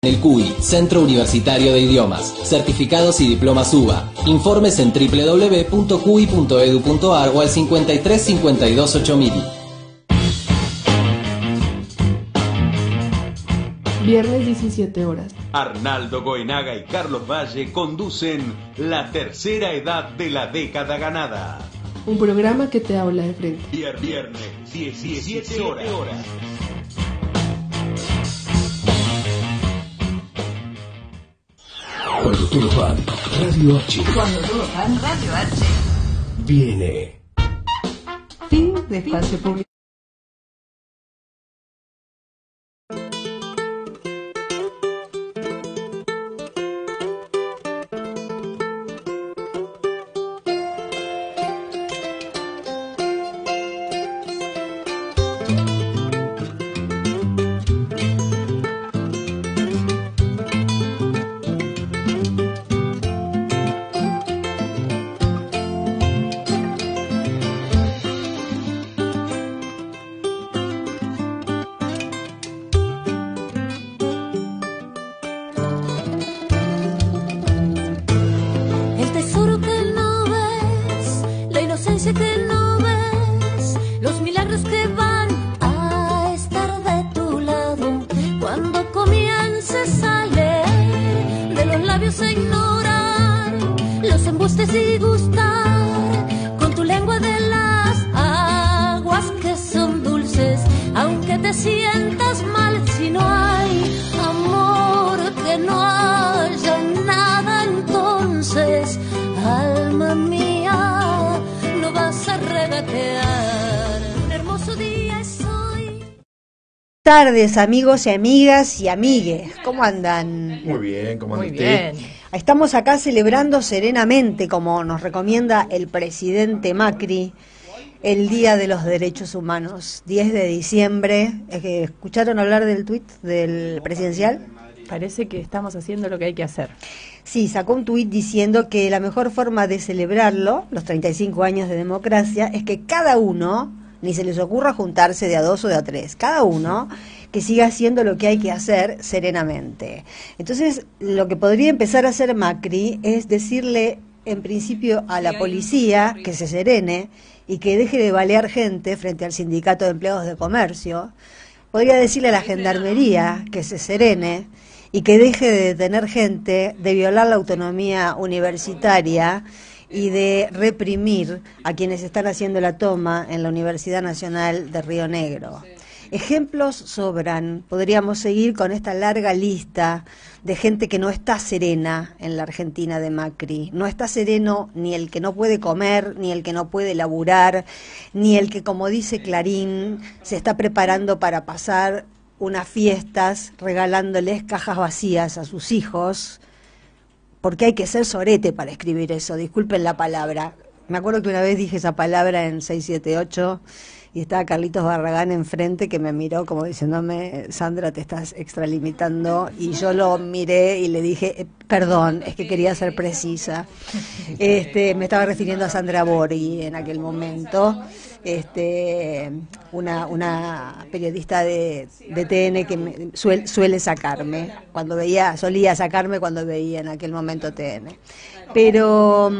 El CUI, Centro Universitario de Idiomas, certificados y diplomas UBA. Informes en www.cui.edu.ar o al 53 52 8000. Viernes 17 horas. Arnaldo Goenaga y Carlos Valle conducen La Tercera Edad de la Década Ganada. Un programa que te habla de frente. Viernes 17 horas. Cuando todos van, Radio H. Cuando todos van, Radio H. Viene. Fin de espacio público. Tardes, amigos y amigas y amigues, ¿cómo andan? Muy bien, ¿cómo andan ustedes? Bien. Estamos acá celebrando serenamente, como nos recomienda el presidente Macri, el Día de los Derechos Humanos, 10 de diciembre. ¿Escucharon hablar del tuit del presidencial? Parece que estamos haciendo lo que hay que hacer. Sí, sacó un tuit diciendo que la mejor forma de celebrarlo, los 35 años de democracia, es que cada uno, ni se les ocurra juntarse de a dos o de a tres, cada uno que siga haciendo lo que hay que hacer serenamente. Entonces, lo que podría empezar a hacer Macri es decirle, en principio, a la policía que se serene y que deje de balear gente frente al Sindicato de Empleados de Comercio. Podría decirle a la Gendarmería que se serene y que deje de detener gente, de violar la autonomía universitaria y de reprimir a quienes están haciendo la toma en la Universidad Nacional de Río Negro. Ejemplos sobran. Podríamos seguir con esta larga lista de gente que no está serena en la Argentina de Macri. No está sereno ni el que no puede comer, ni el que no puede laburar, ni el que, como dice Clarín, se está preparando para pasar unas fiestas regalándoles cajas vacías a sus hijos, porque hay que ser sorete para escribir eso, disculpen la palabra. Me acuerdo que una vez dije esa palabra en 678 y estaba Carlitos Barragán enfrente que me miró como diciéndome, Sandra, te estás extralimitando, y yo lo miré y le dije, perdón, es que quería ser precisa. Me estaba refiriendo a Sandra Borghi en aquel momento, una periodista de TN que suele sacarme, solía sacarme cuando veía en aquel momento TN. Pero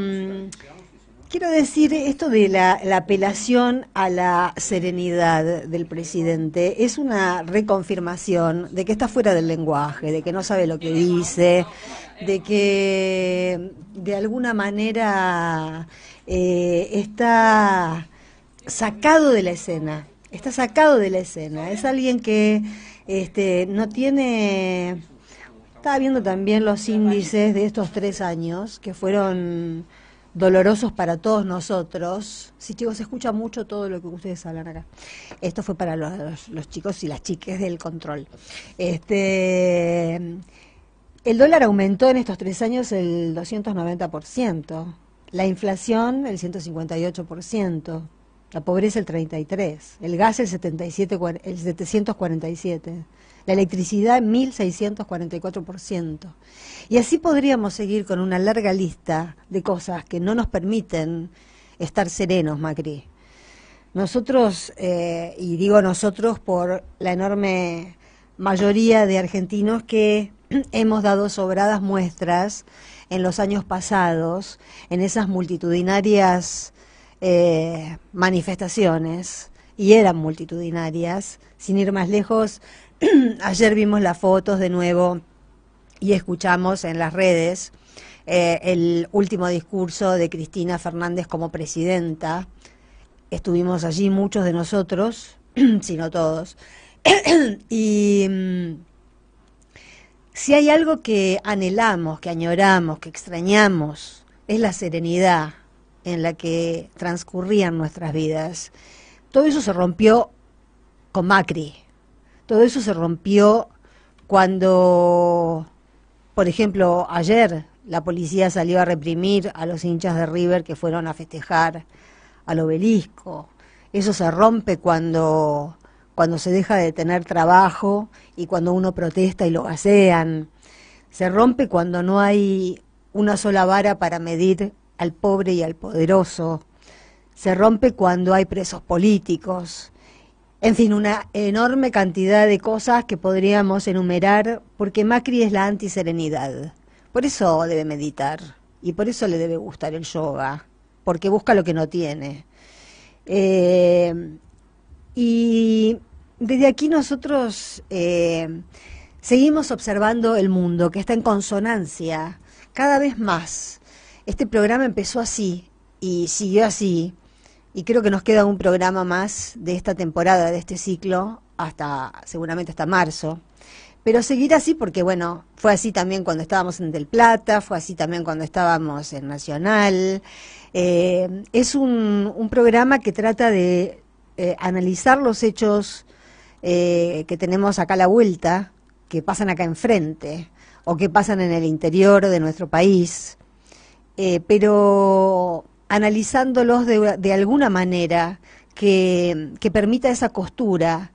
quiero decir, esto de la apelación a la serenidad del presidente es una reconfirmación de que está fuera del lenguaje, de que no sabe lo que dice, de que de alguna manera está sacado de la escena. Está sacado de la escena. Es alguien que no tiene... Estaba viendo también los índices de estos 3 años, que fueron dolorosos para todos nosotros. Sí, chicos, se escucha mucho todo lo que ustedes hablan acá. Esto fue para los chicos y las chiques del control. El dólar aumentó en estos 3 años el 290%, la inflación el 158%, la pobreza el 33%, el gas el 747%, la electricidad 1.644%. Y así podríamos seguir con una larga lista de cosas que no nos permiten estar serenos, Macri. Nosotros, y digo nosotros por la enorme mayoría de argentinos que hemos dado sobradas muestras en los años pasados, en esas multitudinarias manifestaciones, y eran multitudinarias. Sin ir más lejos, ayer vimos las fotos de nuevo y escuchamos en las redes el último discurso de Cristina Fernández como presidenta. Estuvimos allí muchos de nosotros, si no todos, y si hay algo que anhelamos, que añoramos, que extrañamos, es la serenidad en la que transcurrían nuestras vidas. Todo eso se rompió con Macri. Todo eso se rompió cuando, por ejemplo, ayer la policía salió a reprimir a los hinchas de River que fueron a festejar al Obelisco. Eso se rompe cuando se deja de tener trabajo y cuando uno protesta y lo gasean. Se rompe cuando no hay una sola vara para medir al pobre y al poderoso. Se rompe cuando hay presos políticos. En fin, una enorme cantidad de cosas que podríamos enumerar, porque Macri es la antiserenidad. Por eso debe meditar y por eso le debe gustar el yoga, porque busca lo que no tiene. Y desde aquí nosotros seguimos observando el mundo, que está en consonancia cada vez más. Este programa empezó así y siguió así, y creo que nos queda un programa más de esta temporada, de este ciclo, seguramente hasta marzo. Pero seguir así porque, bueno, fue así también cuando estábamos en Del Plata, fue así también cuando estábamos en Nacional. Es un programa que trata de analizar los hechos que tenemos acá a la vuelta, que pasan acá enfrente, o que pasan en el interior de nuestro país, pero analizándolos de alguna manera que permita esa costura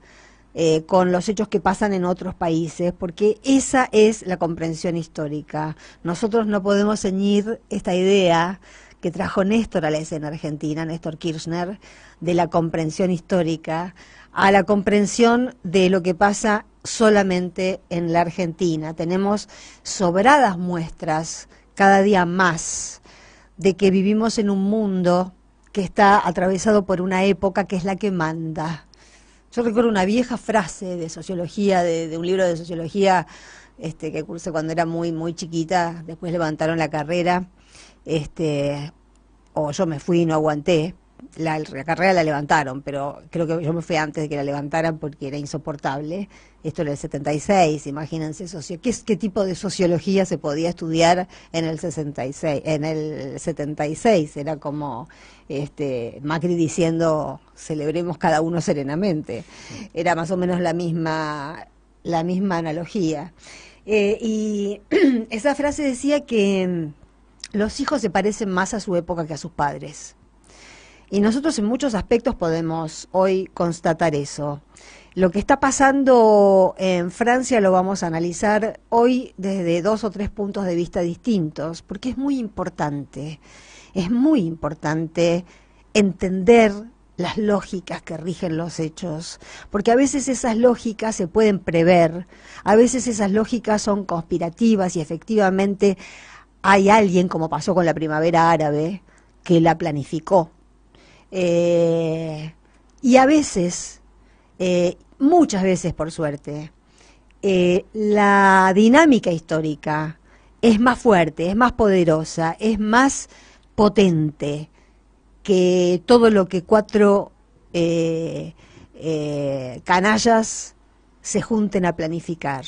con los hechos que pasan en otros países, porque esa es la comprensión histórica. Nosotros no podemos ceñir esta idea que trajo Néstor a la escena argentina, Néstor Kirchner, de la comprensión histórica, a la comprensión de lo que pasa solamente en la Argentina. Tenemos sobradas muestras, cada día más, de que vivimos en un mundo que está atravesado por una época que es la que manda. Yo recuerdo una vieja frase de sociología, de un libro de sociología que cursé cuando era muy, muy chiquita, después levantaron la carrera, o yo me fui y no aguanté. La carrera la levantaron, pero creo que yo me fui antes de que la levantaran porque era insoportable. Esto era el 76, imagínense, ¿qué tipo de sociología se podía estudiar en el 66? En el 76 era como Macri diciendo celebremos cada uno serenamente. Era más o menos la misma analogía. Y esa frase decía que los hijos se parecen más a su época que a sus padres. Y nosotros en muchos aspectos podemos hoy constatar eso. Lo que está pasando en Francia lo vamos a analizar hoy desde 2 o 3 puntos de vista distintos, porque es muy importante entender las lógicas que rigen los hechos, porque a veces esas lógicas se pueden prever, a veces esas lógicas son conspirativas y efectivamente hay alguien, como pasó con la primavera árabe, que la planificó. Y a veces, muchas veces por suerte, la dinámica histórica es más fuerte, es más poderosa, es más potente que todo lo que 4 canallas se junten a planificar.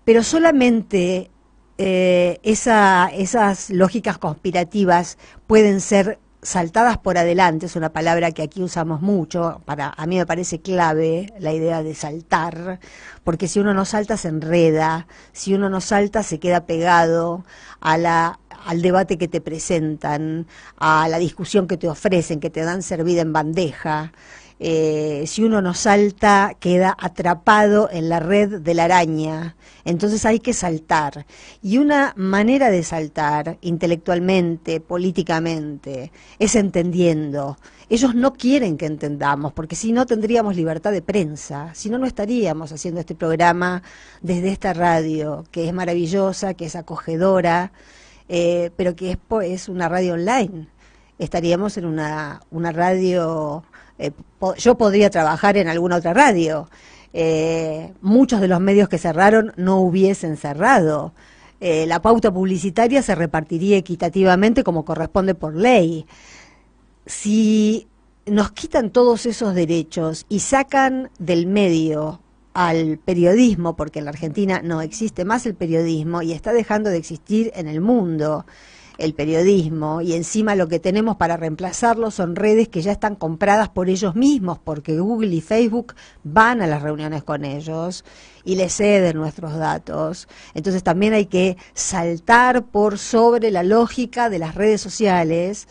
Pero solamente esas lógicas conspirativas pueden ser saltadas por adelante, es una palabra que aquí usamos mucho, a mí me parece clave la idea de saltar, porque si uno no salta se enreda, si uno no salta se queda pegado al debate que te presentan, a la discusión que te ofrecen, que te dan servida en bandeja. Si uno no salta, queda atrapado en la red de la araña. Entonces hay que saltar. Y una manera de saltar, intelectualmente, políticamente, es entendiendo. Ellos no quieren que entendamos, porque si no tendríamos libertad de prensa, si no, no estaríamos haciendo este programa desde esta radio, que es maravillosa, que es acogedora, pero que es una radio online. Estaríamos en una radio, yo podría trabajar en alguna otra radio. Muchos de los medios que cerraron no hubiesen cerrado. La pauta publicitaria se repartiría equitativamente como corresponde por ley. Si nos quitan todos esos derechos y sacan del medio al periodismo, porque en la Argentina no existe más el periodismo y está dejando de existir en el mundo el periodismo, y encima lo que tenemos para reemplazarlo son redes que ya están compradas por ellos mismos, porque Google y Facebook van a las reuniones con ellos y les ceden nuestros datos. Entonces también hay que saltar por sobre la lógica de las redes sociales.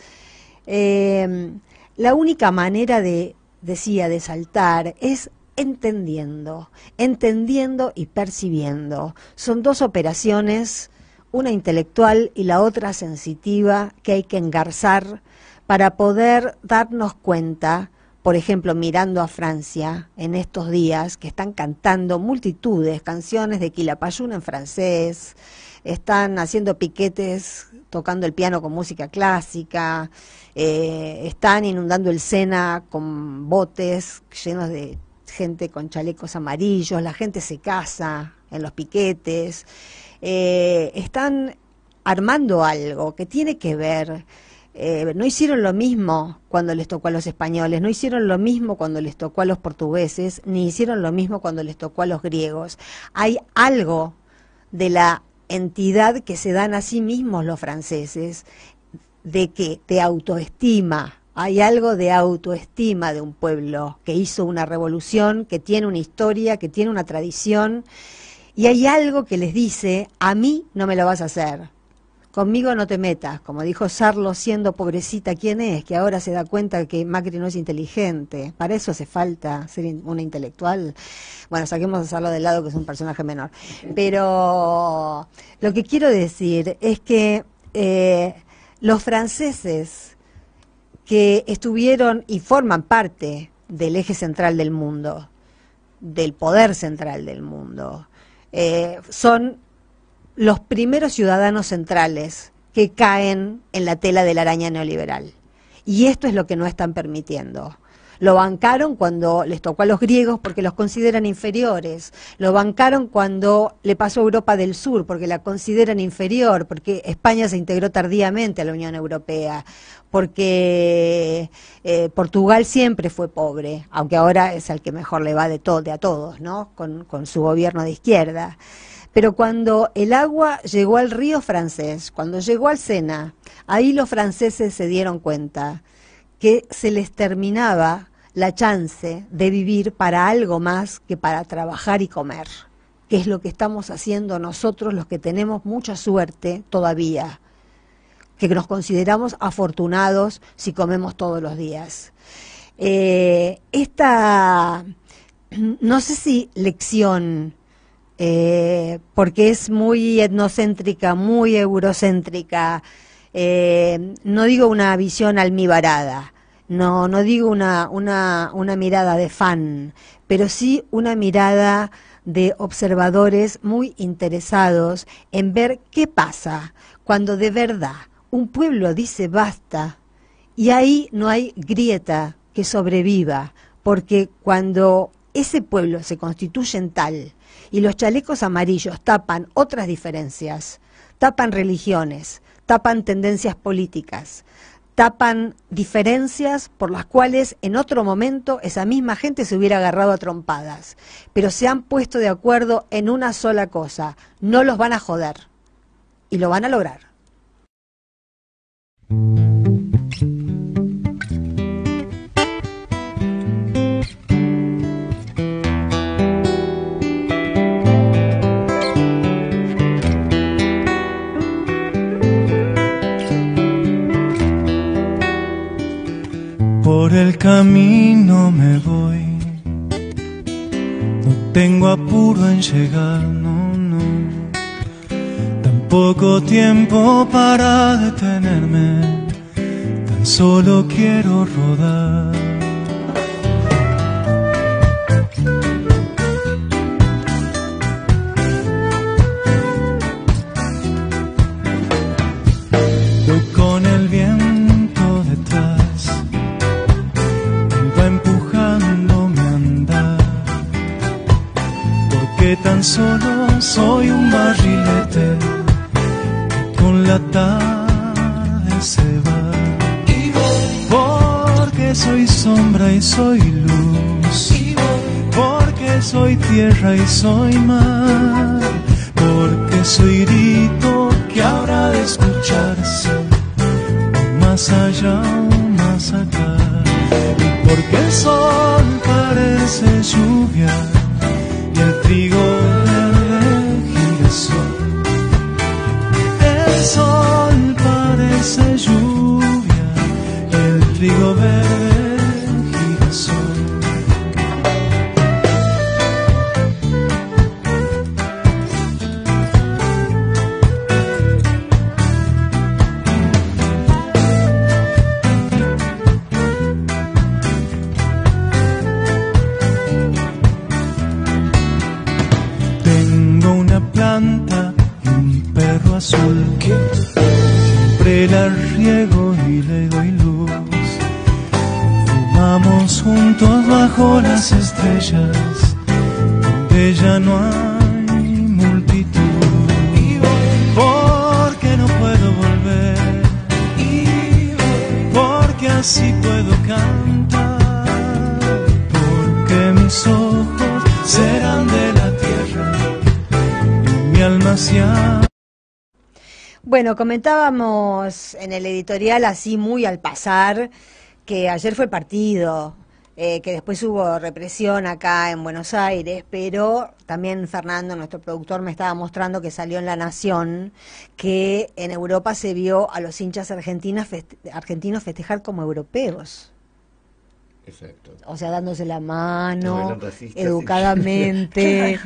La única manera de saltar es entendiendo y percibiendo. Son dos operaciones, una intelectual y la otra sensitiva, que hay que engarzar para poder darnos cuenta, por ejemplo, mirando a Francia en estos días, que están cantando multitudes, canciones de Quilapayún en francés, están haciendo piquetes, tocando el piano con música clásica, están inundando el Sena con botes llenos de gente con chalecos amarillos, la gente se casa en los piquetes, están armando algo que tiene que ver. No hicieron lo mismo cuando les tocó a los españoles, no hicieron lo mismo cuando les tocó a los portugueses, ni hicieron lo mismo cuando les tocó a los griegos. Hay algo de la entidad que se dan a sí mismos los franceses, de autoestima. Hay algo de autoestima de un pueblo que hizo una revolución, que tiene una historia, que tiene una tradición, y hay algo que les dice: a mí no me lo vas a hacer, conmigo no te metas, como dijo Sarlo siendo pobrecita quién es, que ahora se da cuenta que Macri no es inteligente. Para eso hace falta ser una intelectual. Bueno, saquemos a Sarlo del lado, que es un personaje menor. Pero lo que quiero decir es que los franceses que estuvieron y forman parte del eje central del mundo, del poder central del mundo, son los primeros ciudadanos centrales que caen en la tela de la araña neoliberal. Y esto es lo que no están permitiendo. Lo bancaron cuando les tocó a los griegos porque los consideran inferiores. Lo bancaron cuando le pasó a Europa del Sur porque la consideran inferior, porque España se integró tardíamente a la Unión Europea, porque Portugal siempre fue pobre, aunque ahora es al que mejor le va de a todos, ¿no? Con su gobierno de izquierda. Pero cuando el agua llegó al río francés, cuando llegó al Sena, ahí los franceses se dieron cuenta que se les terminaba la chance de vivir para algo más que para trabajar y comer, que es lo que estamos haciendo nosotros, los que tenemos mucha suerte todavía, que nos consideramos afortunados si comemos todos los días. Esta, no sé si lección, porque es muy etnocéntrica, muy eurocéntrica, no digo una visión almibarada, no digo una mirada de fan, pero sí una mirada de observadores muy interesados en ver qué pasa cuando de verdad un pueblo dice basta, y ahí no hay grieta que sobreviva, porque cuando ese pueblo se constituye en tal y los chalecos amarillos tapan otras diferencias, tapan religiones, tapan tendencias políticas, tapan diferencias por las cuales en otro momento esa misma gente se hubiera agarrado a trompadas, pero se han puesto de acuerdo en una sola cosa: no los van a joder, y lo van a lograr. Por el camino me voy. No tengo apuro en llegar, no, no. Tampoco tiempo para detenerme. Tan solo quiero rodar. Voy con el viento detrás, él va empujándome a andar, porque tan solo soy un barrilete que con la tarde se va. Porque soy sombra y soy luz, porque soy tierra y soy mar, porque soy grito que habrá de escucharse más allá o más acá, y porque el sol parece lluvia y el trigo verde girasol. El sol parece lluvia y el trigo verde girasol. Y un perro azul que siempre la riego y le doy luz. Fumamos juntos bajo las estrellas donde ya no hay multitud. Porque no puedo volver, porque así puedo cantar, porque mis ojos serán de la tierra. Bueno, comentábamos en el editorial así muy al pasar que ayer fue partido, que después hubo represión acá en Buenos Aires, pero también Fernando, nuestro productor, me estaba mostrando que salió en La Nación que en Europa se vio a los hinchas argentinos festejar como europeos. Exacto. O sea, dándose la mano, No eran racistas, educadamente.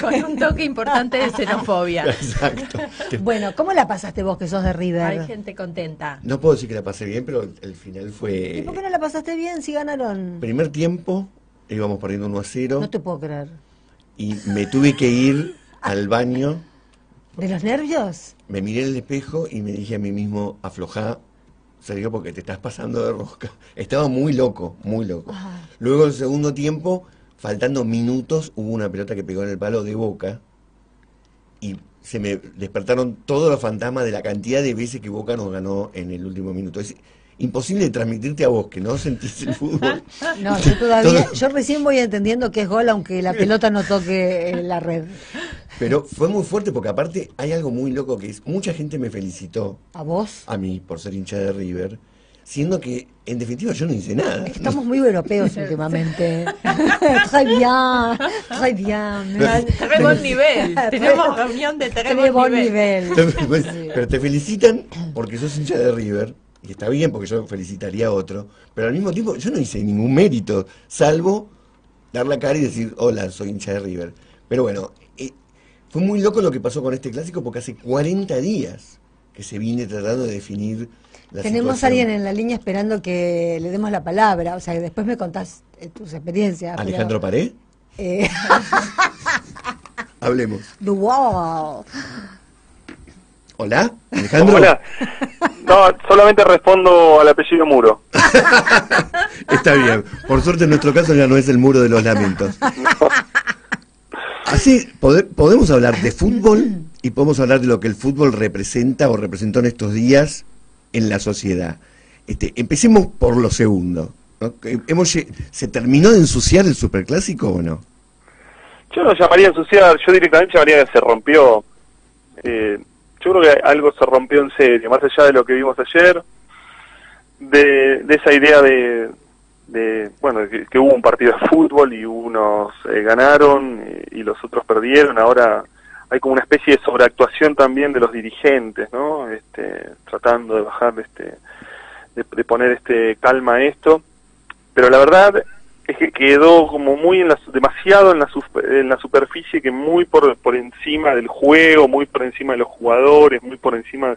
Con un toque importante de xenofobia. Exacto. Bueno, ¿cómo la pasaste vos que sos de River? Hay gente contenta. No puedo decir que la pasé bien, pero el final fue... ¿Y por qué no la pasaste bien si ganaron? Primer tiempo, íbamos perdiendo 1-0. No te puedo creer. Y me tuve que ir al baño. ¿De los nervios? Me miré en el espejo y me dije a mí mismo, aflojá, Sergio, porque te estás pasando de rosca. Estaba muy loco, muy loco. Ajá. Luego, el segundo tiempo, faltando minutos, hubo una pelota que pegó en el palo de Boca y se me despertaron todos los fantasmas de la cantidad de veces que Boca nos ganó en el último minuto. Es imposible transmitirte a vos, que no sentís el fútbol. No, yo todavía, yo recién voy entendiendo que es gol aunque la pelota no toque la red. Pero fue muy fuerte porque aparte hay algo muy loco que es, mucha gente me felicitó. ¿A vos? A mí, por ser hincha de River, siendo que, en definitiva, yo no hice nada. Es que estamos muy europeos últimamente. Très bien, très bien. Très buen nivel. Tenemos reunión de très buen nivel. Pero te felicitan porque sos hincha de River, y está bien porque yo felicitaría a otro, pero al mismo tiempo yo no hice ningún mérito, salvo dar la cara y decir, hola, soy hincha de River. Pero bueno, fue muy loco lo que pasó con este clásico porque hace 40 días que se viene tratando de definir la Tenemos situación. a alguien en la línea esperando que le demos la palabra, o sea, que después me contás tus experiencias. ¿Alejandro Paré? Pero, Hablemos. wow. ¿Hola? ¿Alejandro? Hola. No, solamente respondo al apellido Muro. Está bien. Por suerte en nuestro caso ya no es el muro de los lamentos. Así podemos hablar de fútbol y podemos hablar de lo que el fútbol representa o representó en estos días en la sociedad. Empecemos por lo segundo, ¿no? ¿Se terminó de ensuciar el superclásico o no? Yo no llamaría ensuciar, yo directamente llamaría que se rompió. Yo creo que algo se rompió en serio, más allá de lo que vimos ayer, de esa idea de bueno, que hubo un partido de fútbol y unos ganaron y los otros perdieron. Ahora hay como una especie de sobreactuación también de los dirigentes, ¿no? Tratando de bajar, de poner calma a esto. pero la verdad es que quedó como muy demasiado en la superficie, que muy por encima del juego, muy por encima de los jugadores, muy por encima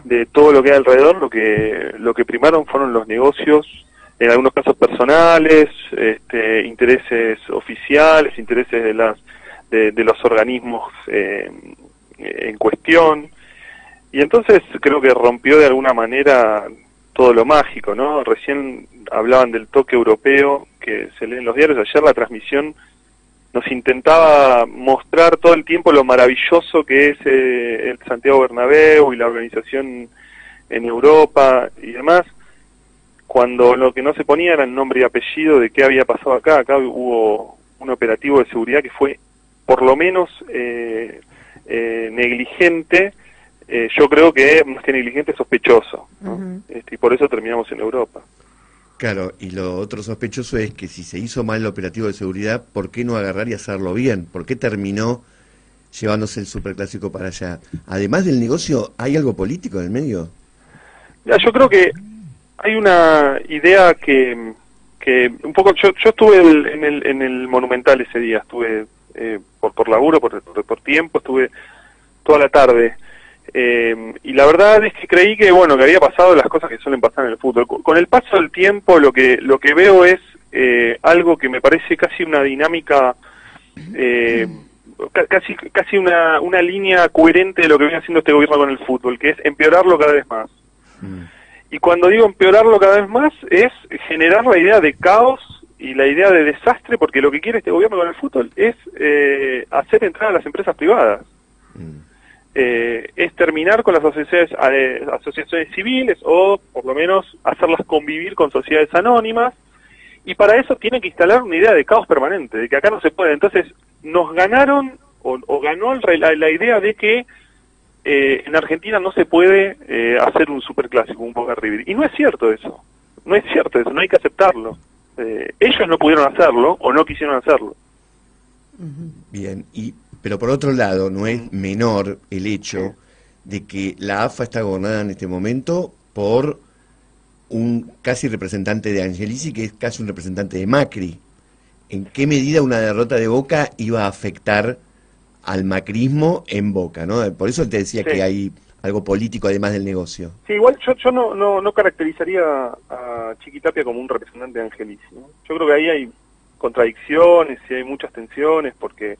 de todo lo que hay alrededor. Lo que primaron fueron los negocios, en algunos casos personales, intereses oficiales, intereses de los organismos en cuestión, y entonces creo que rompió de alguna manera todo lo mágico, ¿no? Recién hablaban del toque europeo que se lee en los diarios. Ayer la transmisión nos intentaba mostrar todo el tiempo lo maravilloso que es el Santiago Bernabéu y la organización en Europa y demás, cuando lo que no se ponía era el nombre y apellido de qué había pasado acá. Acá hubo un operativo de seguridad que fue por lo menos negligente. Yo creo que más que negligente, sospechoso, ¿no? Y por eso terminamos en Europa. Claro, y lo otro sospechoso es que si se hizo mal el operativo de seguridad, ¿por qué no agarrar y hacerlo bien? ¿Por qué terminó llevándose el superclásico para allá? Además del negocio, ¿hay algo político en el medio? Ya, yo creo que hay una idea que un poco, yo estuve en el Monumental ese día, estuve por laburo, por tiempo, estuve toda la tarde. Y la verdad es que creí que que había pasado las cosas que suelen pasar en el fútbol. Con el paso del tiempo lo que veo es algo que me parece casi una dinámica, casi una línea coherente de lo que viene haciendo este gobierno con el fútbol, que es empeorarlo cada vez más. Y cuando digo empeorarlo cada vez más, es generar la idea de caos y la idea de desastre, porque lo que quiere este gobierno con el fútbol es hacer entrar a las empresas privadas. Es terminar con las asociaciones civiles, o por lo menos hacerlas convivir con sociedades anónimas, y para eso tienen que instalar una idea de caos permanente, de que acá no se puede. Entonces nos ganaron, o ganó la idea de que en Argentina no se puede hacer un superclásico, un Boca River, y no es cierto eso, no hay que aceptarlo. Ellos no pudieron hacerlo, o no quisieron hacerlo. Bien, pero por otro lado, no es menor el hecho de que la AFA está gobernada en este momento por un casi representante de Angelici, que es casi un representante de Macri. ¿En qué medida una derrota de Boca iba a afectar al macrismo en Boca, ¿no? Por eso te decía que hay algo político además del negocio. Sí, igual yo no caracterizaría a Chiquitapia como un representante de Angelici, ¿no? Yo creo que ahí hay contradicciones y hay muchas tensiones, porque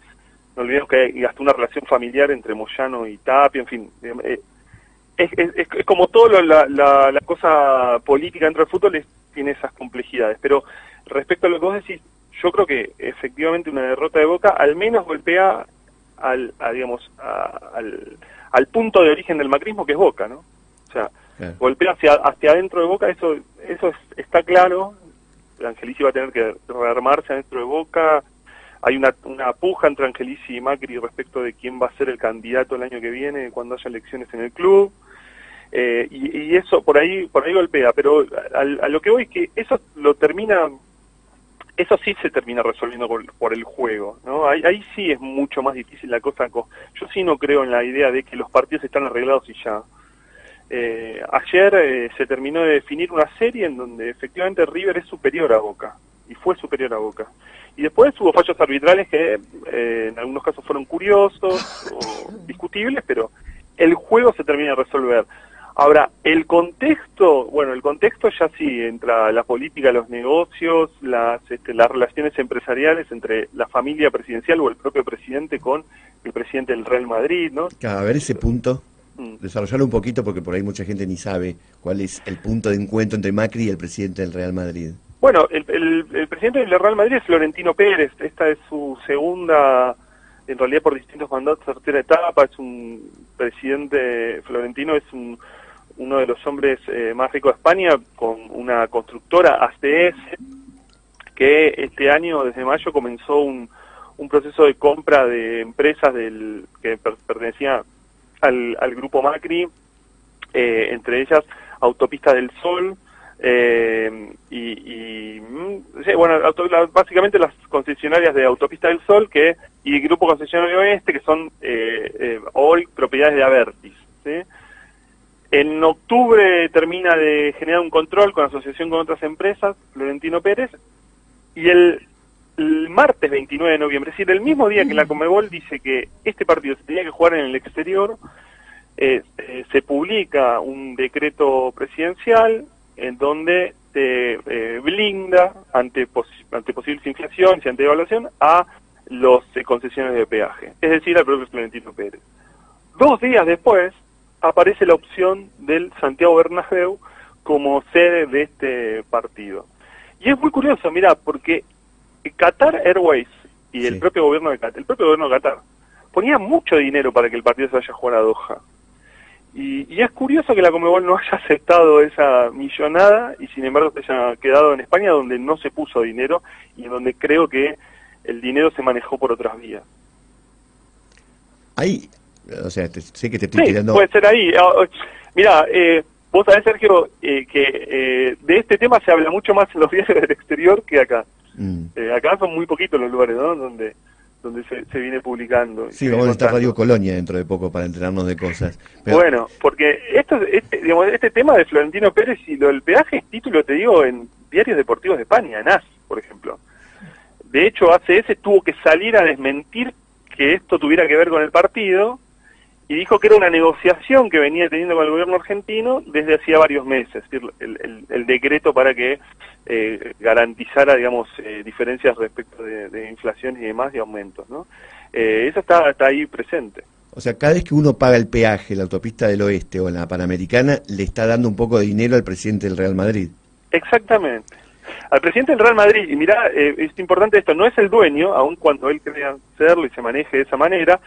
no olvidemos que hay hasta una relación familiar entre Moyano y Tapia, en fin. Es como todo la cosa política dentro del fútbol tiene esas complejidades. Pero respecto a lo que vos decís, yo creo que efectivamente una derrota de Boca al menos golpea al punto de origen del macrismo, que es Boca, ¿no? O sea, golpea hacia adentro de Boca, eso está claro. Angelici va a tener que rearmarse adentro de Boca. Hay una puja entre Angelici y Macri respecto de quién va a ser el candidato el año que viene cuando haya elecciones en el club, y eso por ahí golpea. Pero a lo que voy es que eso sí se termina resolviendo por el juego, ¿no? Ahí sí es mucho más difícil la cosa. Yo sí no creo en la idea de que los partidos están arreglados y ya. Ayer se terminó de definir una serie en donde efectivamente River es superior a Boca, y fue superior a Boca. Y después hubo fallos arbitrales que en algunos casos fueron curiosos o discutibles, pero el juego se termina de resolver. Ahora, el contexto ya sí, entra la política, los negocios, las relaciones empresariales entre la familia presidencial o el propio presidente con el presidente del Real Madrid, ¿no? A ver ese punto, desarrollarlo un poquito, porque por ahí mucha gente ni sabe cuál es el punto de encuentro entre Macri y el presidente del Real Madrid. Bueno, el presidente del Real Madrid es Florentino Pérez. Esta es su segunda, en realidad por distintos mandatos, tercera etapa. Es un presidente, Florentino es uno de los hombres más ricos de España, con una constructora, ACS, que este año, desde mayo, comenzó un proceso de compra de empresas que pertenecía al grupo Macri, entre ellas Autopista del Sol, básicamente las concesionarias de Autopista del Sol y el Grupo Concesionario Oeste, que son hoy propiedades de Abertis, ¿sí? En octubre termina de generar un control con asociación con otras empresas, Florentino Pérez, y el martes 29 de noviembre, es decir, el mismo día que la Conmebol dice que este partido se tenía que jugar en el exterior, se publica un decreto presidencial en donde se blinda ante posibles inflaciones y ante devaluación a los concesiones de peaje, es decir, al propio Florentino Pérez. 2 días después aparece la opción del Santiago Bernabéu como sede de este partido. Y es muy curioso, mirá, porque Qatar Airways y el propio gobierno de Qatar, ponía mucho dinero para que el partido se vaya a jugar a Doha. Y es curioso que la Conmebol no haya aceptado esa millonada y sin embargo se haya quedado en España, donde no se puso dinero y donde creo que el dinero se manejó por otras vías. Ahí, o sea, sé que te estoy tirando... puede ser ahí. Mira, vos sabés, Sergio, que de este tema se habla mucho más en los diarios del exterior que acá. Acá son muy poquitos los lugares, ¿no?, donde se viene publicando. Sí, vamos a necesitar Radio Colonia dentro de poco para enterarnos de cosas. Pero... Bueno, porque este tema de Florentino Pérez y lo del peaje es título, te digo, en diarios deportivos de España, en AS, por ejemplo. De hecho, ACS tuvo que salir a desmentir que esto tuviera que ver con el partido y dijo que era una negociación que venía teniendo con el gobierno argentino desde hacía varios meses, es decir, el decreto para que garantizara, digamos, diferencias respecto de inflación y demás y aumentos, ¿no? Eso está ahí presente. O sea, cada vez que uno paga el peaje en la autopista del Oeste o en la Panamericana, le está dando un poco de dinero al presidente del Real Madrid. Exactamente. Al presidente del Real Madrid, y mirá, es importante esto, no es el dueño, aun cuando él crea serlo y se maneje de esa manera,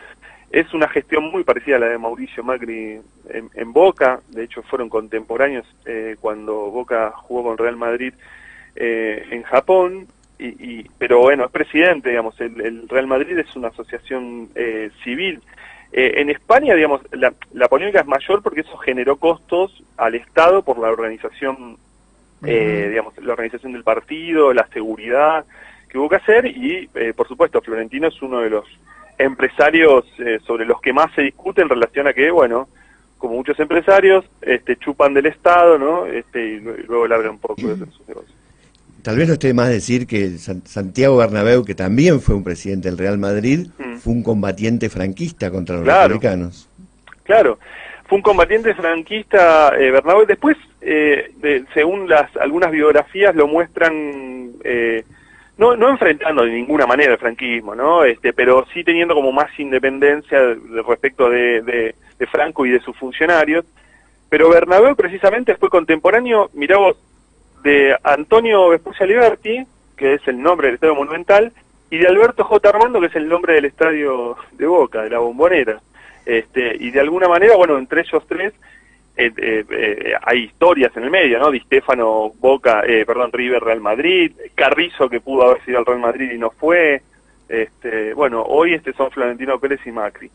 es una gestión muy parecida a la de Mauricio Macri en Boca. De hecho fueron contemporáneos cuando Boca jugó con Real Madrid en Japón, pero bueno, es presidente, digamos, el Real Madrid es una asociación civil. En España, digamos, la polémica es mayor porque eso generó costos al Estado por la organización, digamos, la organización del partido, la seguridad que hubo que hacer y, por supuesto, Florentino es uno de los empresarios sobre los que más se discute en relación a que, bueno, como muchos empresarios, chupan del Estado, ¿no? Y luego le abren un poco de sus negocios. Tal vez no esté más decir que Santiago Bernabéu, que también fue un presidente del Real Madrid, fue un combatiente franquista contra los republicanos. Claro, fue un combatiente franquista Bernabéu. Después, según algunas biografías, lo muestran... No enfrentando de ninguna manera el franquismo, ¿no? Pero sí teniendo como más independencia respecto de Franco y de sus funcionarios. Pero Bernabéu precisamente fue contemporáneo, mirá vos, de Antonio Vespucia Liberti, que es el nombre del Estadio Monumental, y de Alberto J. Armando, que es el nombre del estadio de Boca, de la Bombonera. Y de alguna manera, bueno, entre ellos tres hay historias en el medio, ¿no? Di Stéfano, Boca, River, Real Madrid, Carrizo, que pudo haber sido al Real Madrid y no fue. Bueno, hoy son Florentino Pérez y Macri.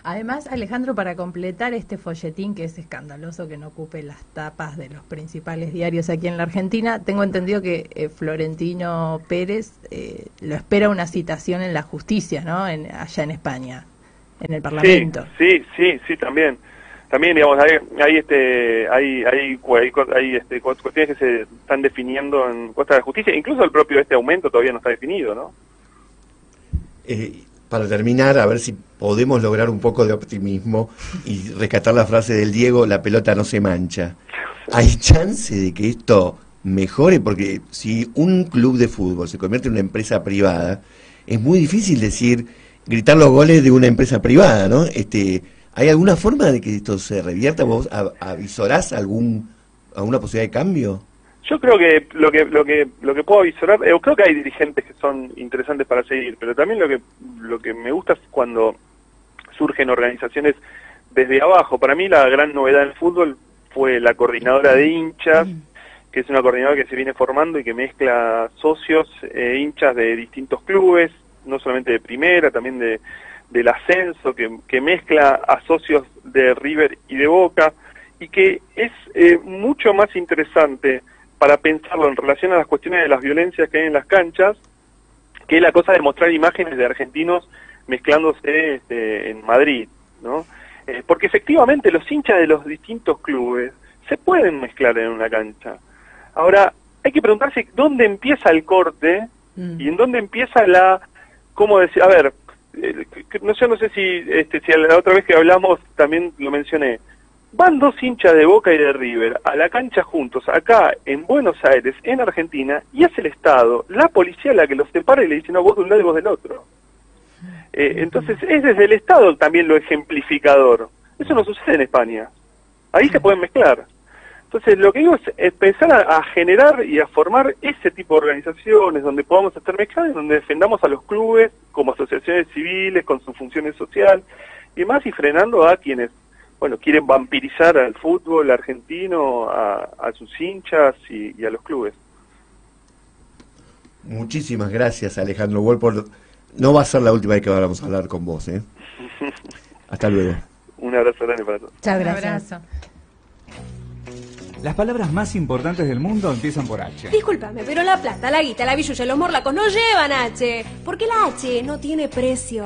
Además, Alejandro, para completar este folletín, que es escandaloso que no ocupe las tapas de los principales diarios aquí en la Argentina, tengo entendido que Florentino Pérez lo espera una citación en la justicia, ¿no? Allá en España, en el Parlamento. Sí, también. También, digamos, hay cuestiones que se están definiendo en Corte de Justicia, incluso el propio aumento todavía no está definido, ¿no? Para terminar, a ver si podemos lograr un poco de optimismo y rescatar la frase del Diego, la pelota no se mancha. ¿Hay chance de que esto mejore? Porque si un club de fútbol se convierte en una empresa privada, es muy difícil gritar los goles de una empresa privada, ¿no? ¿Hay alguna forma de que esto se revierta? ¿Vos avisorás alguna posibilidad de cambio? Yo creo que lo que puedo avisorar, creo que hay dirigentes que son interesantes para seguir, pero también lo que me gusta es cuando surgen organizaciones desde abajo. Para mí la gran novedad en el fútbol fue la coordinadora de hinchas, que es una coordinadora que se viene formando y que mezcla socios hinchas de distintos clubes, no solamente de primera, también del ascenso, que mezcla a socios de River y de Boca, y que es mucho más interesante para pensarlo en relación a las cuestiones de las violencias que hay en las canchas, que la cosa de mostrar imágenes de argentinos mezclándose en Madrid, ¿no? Porque efectivamente los hinchas de los distintos clubes se pueden mezclar en una cancha. Ahora, hay que preguntarse dónde empieza el corte y en dónde empieza ¿cómo decir? A ver, no sé si la otra vez que hablamos también lo mencioné. Van dos hinchas de Boca y de River a la cancha juntos, acá en Buenos Aires, en Argentina, y es el Estado, la policía la que los separa y le dice, no, vos de un lado y vos del otro. Entonces es desde el Estado también lo ejemplificador. Eso no sucede en España. Ahí se pueden mezclar. Entonces lo que digo es empezar a generar y a formar ese tipo de organizaciones donde podamos estar mezclados, donde defendamos a los clubes como asociaciones civiles con su función social y más, y frenando a quienes quieren vampirizar al fútbol argentino, a sus hinchas y a los clubes. Muchísimas gracias, Alejandro Wolf. No va a ser la última vez que vamos a hablar con vos, ¿eh? Hasta luego. Un abrazo grande para todos. Chao, Un abrazo. Las palabras más importantes del mundo empiezan por H. Discúlpame, pero la plata, la guita, la billulla y los morlacos no llevan H. Porque la H no tiene precio.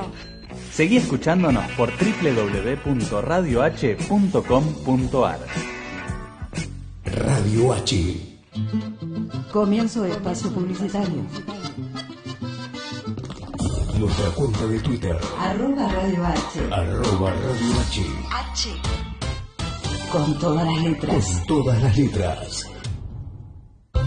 Seguí escuchándonos por www.radioh.com.ar. Radio H. Comienzo de espacio publicitario. Nuestra cuenta de Twitter. @Radio H. @Radio H. H. Con todas las letras. Con todas las letras.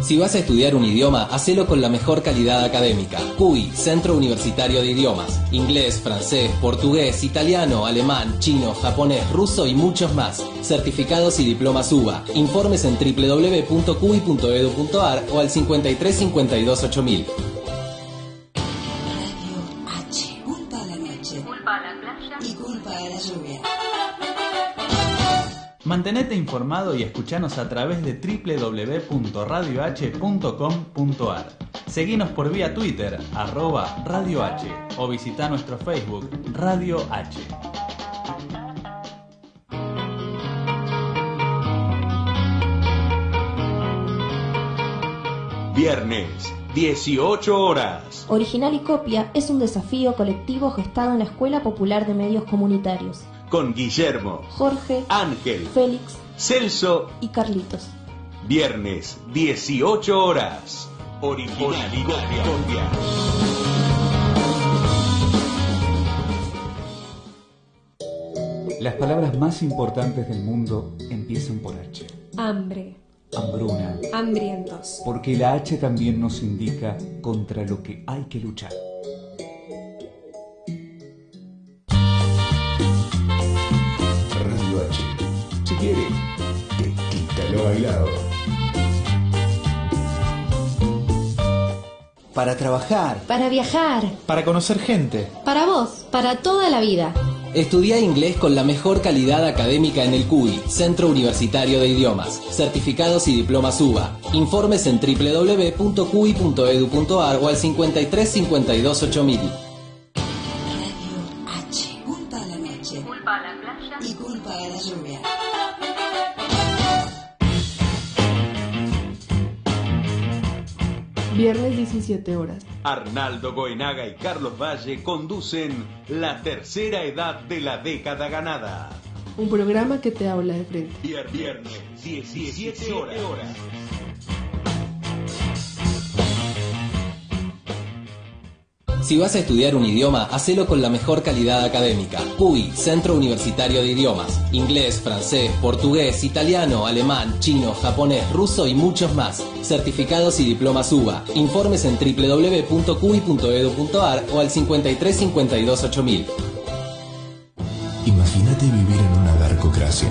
Si vas a estudiar un idioma, hacelo con la mejor calidad académica. CUI, Centro Universitario de Idiomas. Inglés, francés, portugués, italiano, alemán, chino, japonés, ruso y muchos más. Certificados y diplomas UBA. Informes en www.cui.edu.ar o al 53 52 8000. Radio H. Culpa a la noche. Culpa a la playa. Y culpa a la lluvia. Mantenete informado y escuchanos a través de www.radioh.com.ar. Seguinos por vía Twitter, @Radio H, o visita nuestro Facebook, Radio H. Viernes, 18 horas. Original y Copia es un desafío colectivo gestado en la Escuela Popular de Medios Comunitarios. Con Guillermo, Jorge, Ángel, Félix, Celso y Carlitos. Viernes, 18 horas. Original y Copia. Las palabras más importantes del mundo empiezan por H. Hambre. Hambruna. Hambrientos. Porque la H también nos indica contra lo que hay que luchar. Radio H. Si quiere, te quita lo bailado. Para trabajar. Para viajar. Para conocer gente. Para vos. Para toda la vida. Estudia inglés con la mejor calidad académica en el CUI, Centro Universitario de Idiomas. Certificados y diplomas UBA. Informes en www.cui.edu.ar o al 53 52 8000. Radio H. Culpa a la noche. Culpa a la playa. Y culpa a la lluvia. Viernes 17 horas. Arnaldo Goenaga y Carlos Valle conducen La Tercera Edad de la Década Ganada. Un programa que te habla de frente. Viernes, 17 horas. Si vas a estudiar un idioma, hacelo con la mejor calidad académica. CUI, Centro Universitario de Idiomas. Inglés, francés, portugués, italiano, alemán, chino, japonés, ruso y muchos más. Certificados y diplomas UBA. Informes en www.cui.edu.ar o al 53 52 8000. Imagínate vivir en una garcocracia.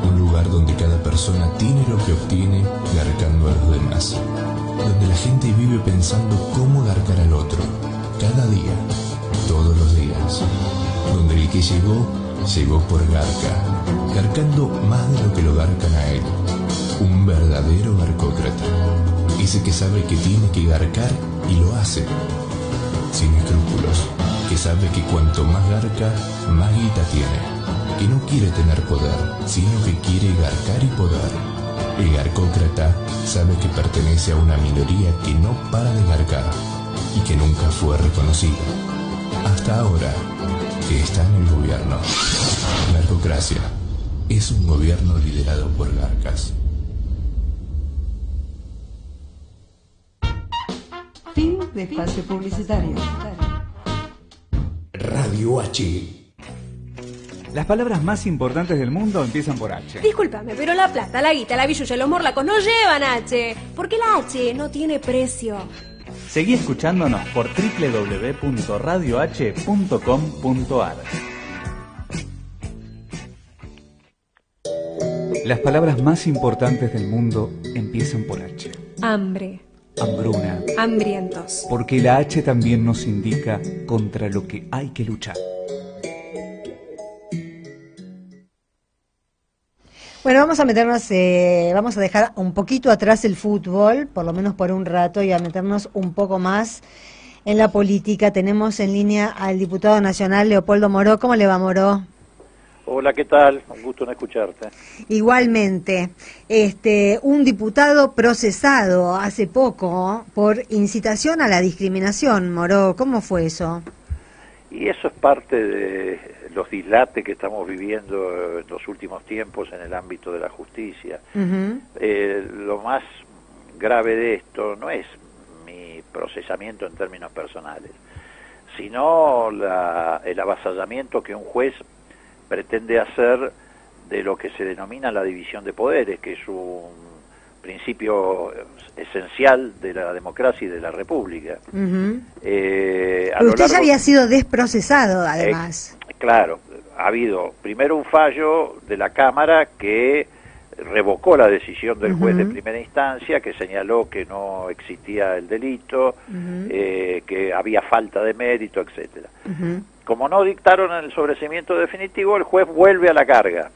Un lugar donde cada persona tiene lo que obtiene garcando a los demás. Donde la gente vive pensando cómo garcar al otro. Cada día, todos los días. Donde el que llegó por garca. Garcando más de lo que lo garcan a él. Un verdadero garcócrata. Ese que sabe que tiene que garcar y lo hace. Sin escrúpulos. Que sabe que cuanto más garca, más guita tiene. Que no quiere tener poder, sino que quiere garcar y poder. El garcócrata sabe que pertenece a una minoría que no para de garcar y que nunca fue reconocida. Hasta ahora, que está en el gobierno. Barcocracia es un gobierno liderado por garcas. Fin de espacio publicitario. Radio H. Las palabras más importantes del mundo empiezan por H. Discúlpame, pero la plata, la guita, la billulla y los morlacos no llevan H. Porque la H no tiene precio. Seguí escuchándonos por www.radioh.com.ar. Las palabras más importantes del mundo empiezan por H. Hambre. Hambruna. Hambrientos. Porque la H también nos indica contra lo que hay que luchar. Bueno, vamos a meternos, vamos a dejar un poquito atrás el fútbol, por lo menos por un rato, y a meternos un poco más en la política. Tenemos en línea al diputado nacional Leopoldo Moró. ¿Cómo le va, Moró? Hola, ¿qué tal? Un gusto en escucharte. Igualmente, un diputado procesado hace poco por incitación a la discriminación, Moró. ¿Cómo fue eso? Y eso es parte de los dislates que estamos viviendo en los últimos tiempos en el ámbito de la justicia. Lo más grave de esto no es mi procesamiento en términos personales, sino el avasallamiento que un juez pretende hacer de lo que se denomina la división de poderes, que es un principio esencial de la democracia y de la república. Pero usted ya había sido desprocesado, además. Claro, ha habido primero un fallo de la Cámara que revocó la decisión del juez de primera instancia, que señaló que no existía el delito, que había falta de mérito, etcétera. Como no dictaron el sobreseimiento definitivo, el juez vuelve a la carga.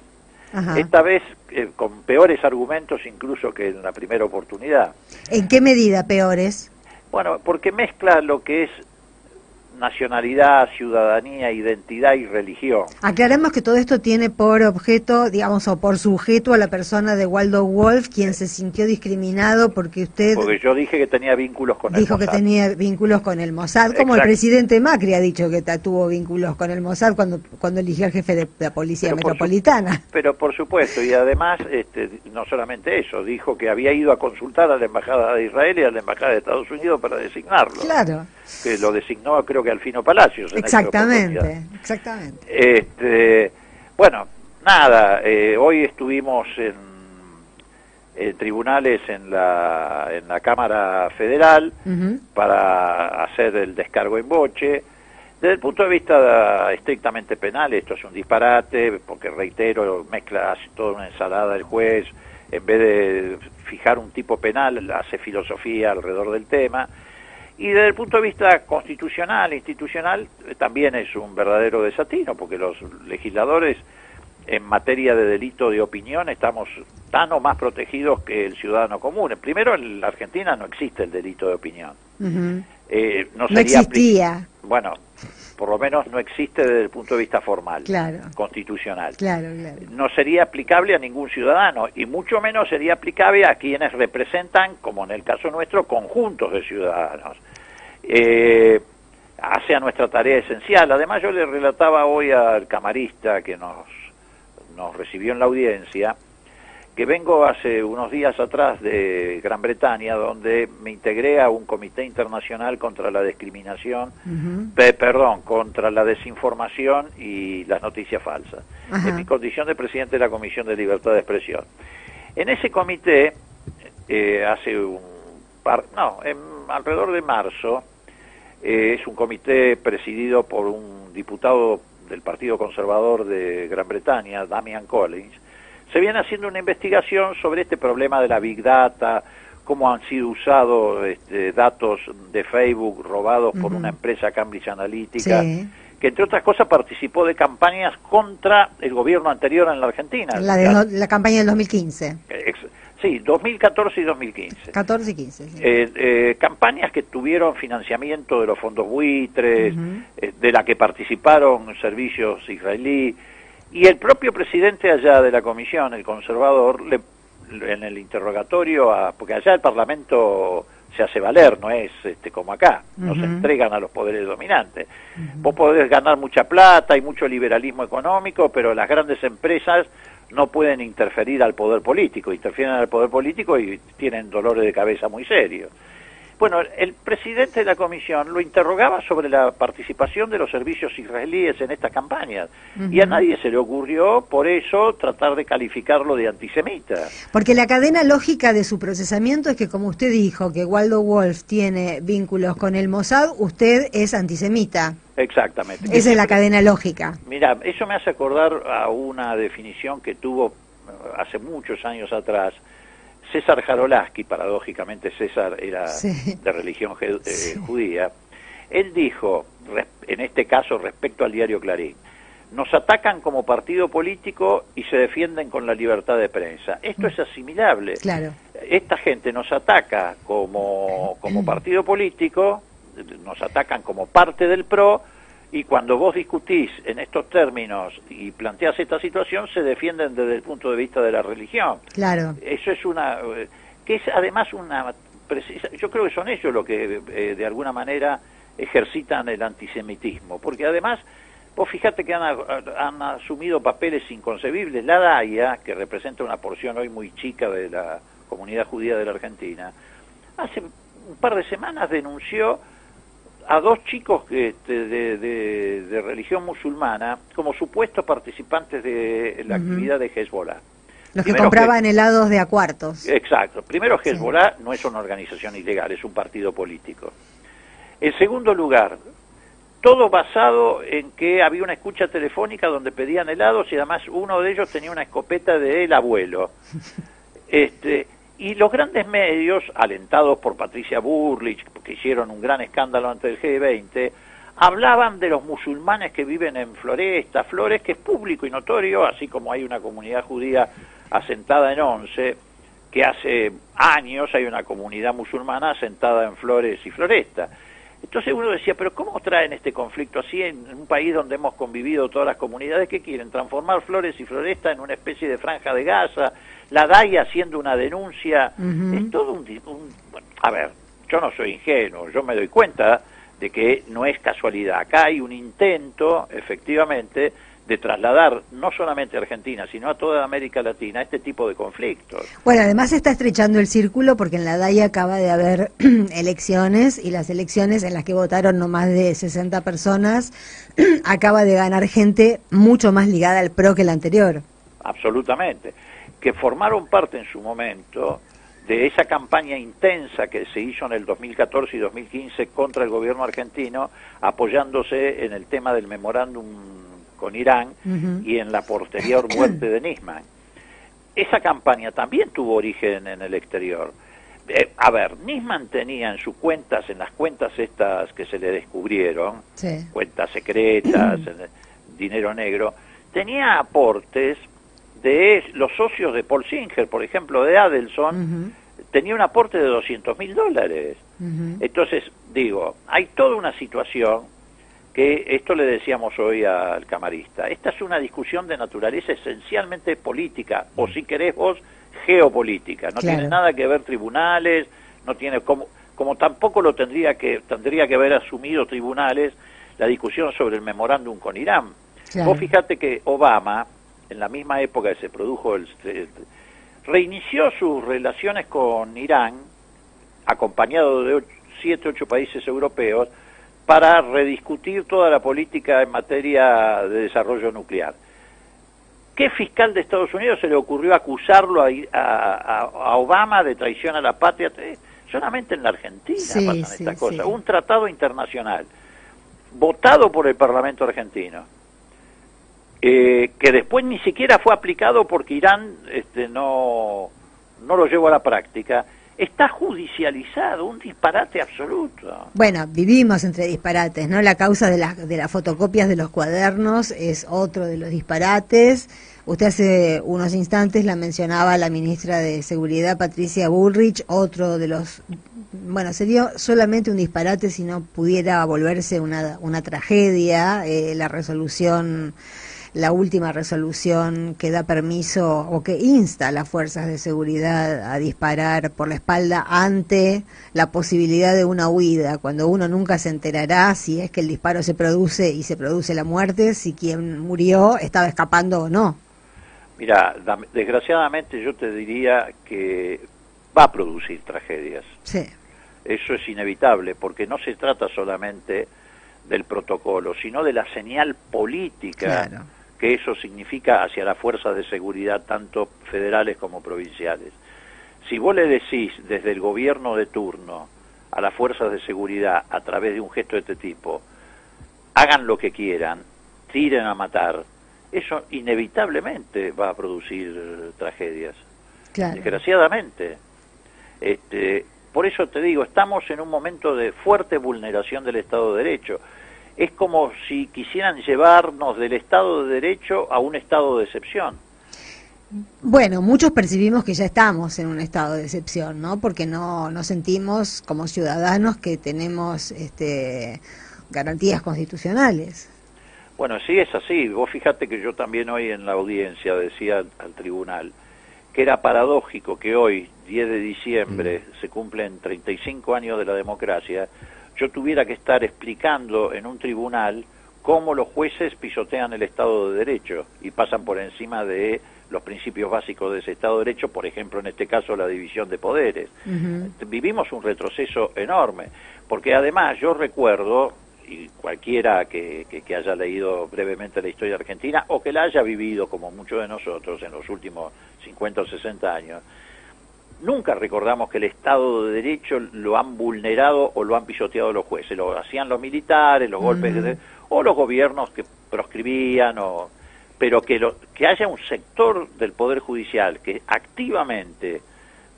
Esta vez con peores argumentos incluso que en la primera oportunidad. ¿En qué medida peores? Bueno, porque mezcla lo que es nacionalidad, ciudadanía, identidad y religión. Aclaremos que todo esto tiene por objeto, digamos, o por sujeto a la persona de Waldo Wolf, quien se sintió discriminado porque usted... Porque yo dije que tenía vínculos con el Mossad. Dijo que tenía vínculos con el Mossad, como el presidente Macri ha dicho que tuvo vínculos con el Mossad cuando eligió al jefe de la Policía Metropolitana. Pero por supuesto, y además, no solamente eso, dijo que había ido a consultar a la Embajada de Israel y a la Embajada de Estados Unidos para designarlo. Claro. Que lo designó, creo que Alfino Palacios. Exactamente. Bueno, nada, hoy estuvimos en tribunales en la Cámara Federal para hacer el descargo en boche. Desde el punto de vista estrictamente penal, esto es un disparate, porque reitero, mezcla, hace toda una ensalada el juez, en vez de fijar un tipo penal, hace filosofía alrededor del tema. Y desde el punto de vista constitucional, institucional, también es un verdadero desatino, porque los legisladores en materia de delito de opinión estamos tan o más protegidos que el ciudadano común. Primero, en la Argentina no existe el delito de opinión. No existía. Bueno, por lo menos no existe desde el punto de vista formal, constitucional. Claro. No sería aplicable a ningún ciudadano, y mucho menos sería aplicable a quienes representan, como en el caso nuestro, conjuntos de ciudadanos. Hace a nuestra tarea esencial. Además, yo le relataba hoy al camarista que nos recibió en la audiencia, que vengo hace unos días atrás de Gran Bretaña, donde me integré a un comité internacional contra la discriminación, contra la desinformación y las noticias falsas, en mi condición de presidente de la Comisión de Libertad de Expresión. En ese comité, alrededor de marzo, es un comité presidido por un diputado del Partido Conservador de Gran Bretaña, Damian Collins. Se viene haciendo una investigación sobre este problema de la Big Data, cómo han sido usados datos de Facebook robados por una empresa Cambridge Analytica, que entre otras cosas participó de campañas contra el gobierno anterior en la Argentina. La campaña del 2015. Sí, 2014 y 2015. 14 y 15. Sí. Campañas que tuvieron financiamiento de los fondos buitres, de la que participaron servicios israelí, y el propio presidente allá de la comisión, el conservador, en el interrogatorio, porque allá el Parlamento se hace valer, no es como acá, no se entregan a los poderes dominantes. Vos podés ganar mucha plata y mucho liberalismo económico, pero las grandes empresas no pueden interferir al poder político, interfieren al poder político y tienen dolores de cabeza muy serios. Bueno, el presidente de la comisión lo interrogaba sobre la participación de los servicios israelíes en esta campaña, y a nadie se le ocurrió, por eso, tratar de calificarlo de antisemita. Porque la cadena lógica de su procesamiento es que, como usted dijo, que Waldo Wolf tiene vínculos con el Mossad, usted es antisemita. Exactamente. Esa es la cadena lógica. Mira, eso me hace acordar a una definición que tuvo hace muchos años atrás César Jarolaski. Paradójicamente César era de religión judía. Él dijo, en este caso respecto al diario Clarín, nos atacan como partido político y se defienden con la libertad de prensa. Esto es asimilable. Claro. Esta gente nos ataca como partido político, nos atacan como parte del PRO, y cuando vos discutís en estos términos y planteás esta situación, se defienden desde el punto de vista de la religión. Claro. Eso es que es además una precisa, yo creo que son ellos los que de alguna manera ejercitan el antisemitismo, porque además vos fíjate que han asumido papeles inconcebibles. La DAIA, que representa una porción hoy muy chica de la comunidad judía de la Argentina, hace un par de semanas denunció a dos chicos de religión musulmana como supuestos participantes de la actividad de Hezbollah. Los que compraban helados de a cuartos. Exacto. Primero, Hezbollah no es una organización ilegal, es un partido político. En segundo lugar, todo basado en que había una escucha telefónica donde pedían helados y además uno de ellos tenía una escopeta del abuelo. Y los grandes medios, alentados por Patricia Bullrich, que hicieron un gran escándalo ante el G20, hablaban de los musulmanes que viven en Floresta, Flores, que es público y notorio, así como hay una comunidad judía asentada en Once, que hace años hay una comunidad musulmana asentada en Flores y Floresta. Entonces uno decía, pero ¿cómo traen este conflicto así en un país donde hemos convivido todas las comunidades? ¿Qué quieren? ¿Transformar Flores y Floresta en una especie de franja de Gaza? La DAIA haciendo una denuncia. Es todo bueno, a ver, yo no soy ingenuo, yo me doy cuenta de que no es casualidad. Acá hay un intento, efectivamente, de trasladar no solamente a Argentina, sino a toda América Latina este tipo de conflictos. Bueno, además se está estrechando el círculo porque en la DAIA acaba de haber elecciones, y las elecciones en las que votaron no más de 60 personas, acaba de ganar gente mucho más ligada al PRO que la anterior. Absolutamente. Que formaron parte en su momento de esa campaña intensa que se hizo en el 2014 y 2015 contra el gobierno argentino, apoyándose en el tema del memorándum con Irán y en la posterior muerte de Nisman. Esa campaña también tuvo origen en el exterior. A ver, Nisman tenía en sus cuentas, en las cuentas estas que se le descubrieron, cuentas secretas, dinero negro, tenía aportes de los socios de Paul Singer, por ejemplo, de Adelson, tenía un aporte de $200.000. Entonces, digo, hay toda una situación que esto le decíamos hoy al camarista. Esta es una discusión de naturaleza esencialmente política, o si querés vos, geopolítica. No tiene nada que ver tribunales, no tiene como tampoco lo tendría que haber asumido tribunales la discusión sobre el memorándum con Irán. Vos fíjate que Obama, en la misma época que se produjo reinició sus relaciones con Irán, acompañado de 7 u 8 países europeos, para rediscutir toda la política en materia de desarrollo nuclear. ¿Qué fiscal de Estados Unidos se le ocurrió acusarlo a Obama de traición a la patria? Solamente en la Argentina pasan estas cosas. Un tratado internacional votado por el Parlamento argentino, que después ni siquiera fue aplicado porque Irán no lo llevó a la práctica, está judicializado, un disparate absoluto. Bueno, vivimos entre disparates, ¿no? La causa de las fotocopias de los cuadernos es otro de los disparates. Usted hace unos instantes la mencionaba la ministra de Seguridad, Patricia Bullrich, otro de los... Bueno, sería solamente un disparate si no pudiera volverse una tragedia, la resolución la última resolución que da permiso o que insta a las fuerzas de seguridad a disparar por la espalda ante la posibilidad de una huida, cuando uno nunca se enterará si es que el disparo se produce y se produce la muerte, si quien murió estaba escapando o no. Mira, desgraciadamente yo te diría que va a producir tragedias. Sí. Eso es inevitable, porque no se trata solamente del protocolo, sino de la señal política que eso significa hacia las fuerzas de seguridad, tanto federales como provinciales. Si vos le decís desde el gobierno de turno a las fuerzas de seguridad, a través de un gesto de este tipo, hagan lo que quieran, tiren a matar, eso inevitablemente va a producir tragedias. Claro. Desgraciadamente. Por eso te digo, estamos en un momento de fuerte vulneración del Estado de Derecho. Es como si quisieran llevarnos del Estado de Derecho a un estado de excepción. Bueno, muchos percibimos que ya estamos en un estado de excepción, ¿no? Porque no sentimos como ciudadanos que tenemos garantías constitucionales. Bueno, sí es así. Vos fíjate que yo también hoy en la audiencia decía al tribunal que era paradójico que hoy, 10 de diciembre, se cumplen 35 años de la democracia, yo tuviera que estar explicando en un tribunal cómo los jueces pisotean el Estado de Derecho y pasan por encima de los principios básicos de ese Estado de Derecho, por ejemplo, en este caso, la división de poderes. Vivimos un retroceso enorme, porque además yo recuerdo, y cualquiera que haya leído brevemente la historia argentina, o que la haya vivido, como muchos de nosotros, en los últimos 50 o 60 años, nunca recordamos que el Estado de Derecho lo han vulnerado o lo han pisoteado los jueces. Lo hacían los militares, los golpes o los gobiernos que proscribían, pero que haya un sector del Poder Judicial que activamente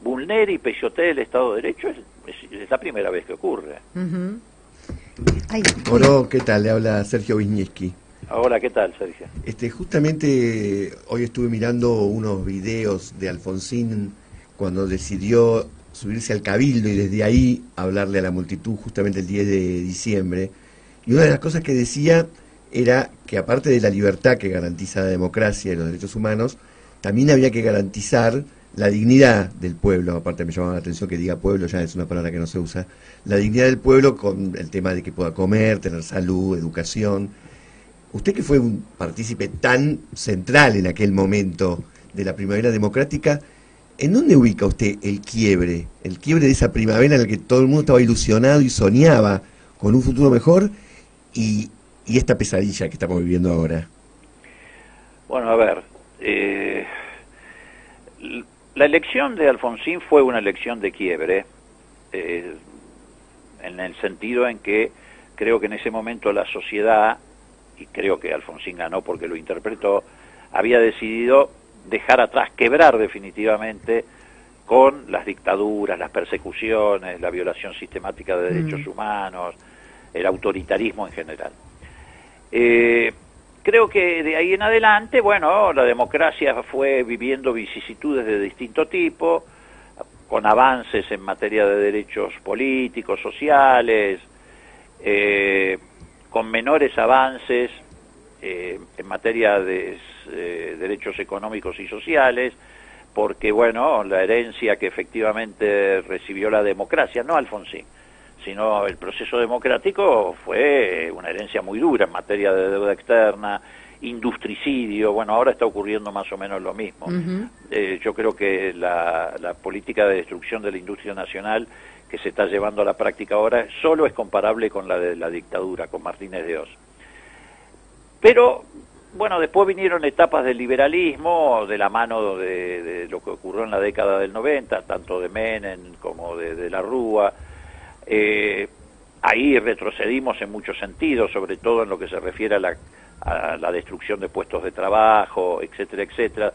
vulnere y pisotee el Estado de Derecho es la primera vez que ocurre. Hola, ¿qué tal? Le habla Sergio Wisniewski. Hola, ¿qué tal, Sergio? Justamente hoy estuve mirando unos videos de Alfonsín cuando decidió subirse al Cabildo y desde ahí hablarle a la multitud justamente el 10 de diciembre. Y una de las cosas que decía era que aparte de la libertad que garantiza la democracia y los derechos humanos, también había que garantizar la dignidad del pueblo. Aparte me llamaba la atención que diga pueblo, ya es una palabra que no se usa, la dignidad del pueblo con el tema de que pueda comer, tener salud, educación. Usted que fue un partícipe tan central en aquel momento de la primavera democrática, ¿en dónde ubica usted el quiebre de esa primavera en la que todo el mundo estaba ilusionado y soñaba con un futuro mejor y esta pesadilla que estamos viviendo ahora? Bueno, a ver, la elección de Alfonsín fue una elección de quiebre, en el sentido en que creo que en ese momento la sociedad, y creo que Alfonsín ganó porque lo interpretó, había decidido dejar atrás, quebrar definitivamente con las dictaduras, las persecuciones, la violación sistemática de derechos humanos, el autoritarismo en general. Creo que de ahí en adelante, bueno, la democracia fue viviendo vicisitudes de distinto tipo, con avances en materia de derechos políticos, sociales, con menores avances en materia de derechos económicos y sociales, porque, bueno, la herencia que efectivamente recibió la democracia, no Alfonsín, sino el proceso democrático, fue una herencia muy dura en materia de deuda externa, industricidio. Bueno, ahora está ocurriendo más o menos lo mismo. Yo creo que la política de destrucción de la industria nacional que se está llevando a la práctica ahora solo es comparable con la de la dictadura, con Martínez de Oz. Pero, bueno, después vinieron etapas del liberalismo, de la mano de lo que ocurrió en la década del 90, tanto de Menem como de la Rúa. Ahí retrocedimos en muchos sentidos, sobre todo en lo que se refiere a la destrucción de puestos de trabajo, etcétera, etcétera.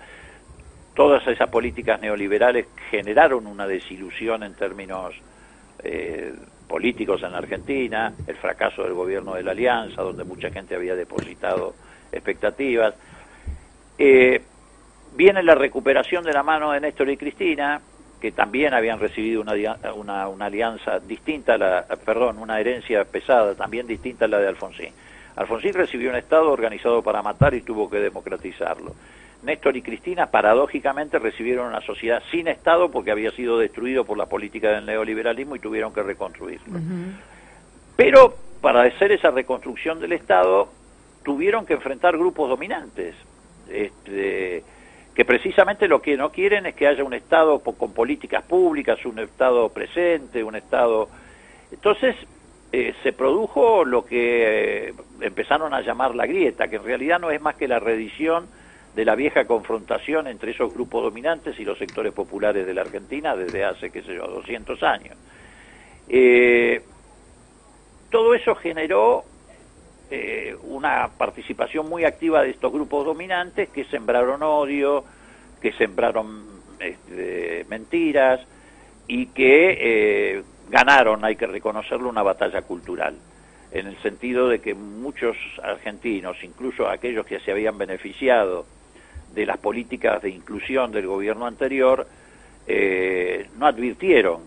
Todas esas políticas neoliberales generaron una desilusión en términos políticos en la Argentina, el fracaso del gobierno de la Alianza, donde mucha gente había depositado expectativas. Viene la recuperación de la mano de Néstor y Cristina, que también habían recibido una alianza distinta, una herencia pesada, también distinta a la de Alfonsín. Alfonsín recibió un Estado organizado para matar y tuvo que democratizarlo. Néstor y Cristina, paradójicamente, recibieron una sociedad sin Estado porque había sido destruido por la política del neoliberalismo y tuvieron que reconstruirlo. Pero para hacer esa reconstrucción del Estado tuvieron que enfrentar grupos dominantes, que precisamente lo que no quieren es que haya un Estado con políticas públicas, un Estado presente, un Estado... Entonces se produjo lo que empezaron a llamar la grieta, que en realidad no es más que la reedición de la vieja confrontación entre esos grupos dominantes y los sectores populares de la Argentina desde hace, 200 años. Todo eso generó una participación muy activa de estos grupos dominantes que sembraron odio, que sembraron mentiras y que ganaron, hay que reconocerlo, una batalla cultural, en el sentido de que muchos argentinos, incluso aquellos que se habían beneficiado de las políticas de inclusión del gobierno anterior, no advirtieron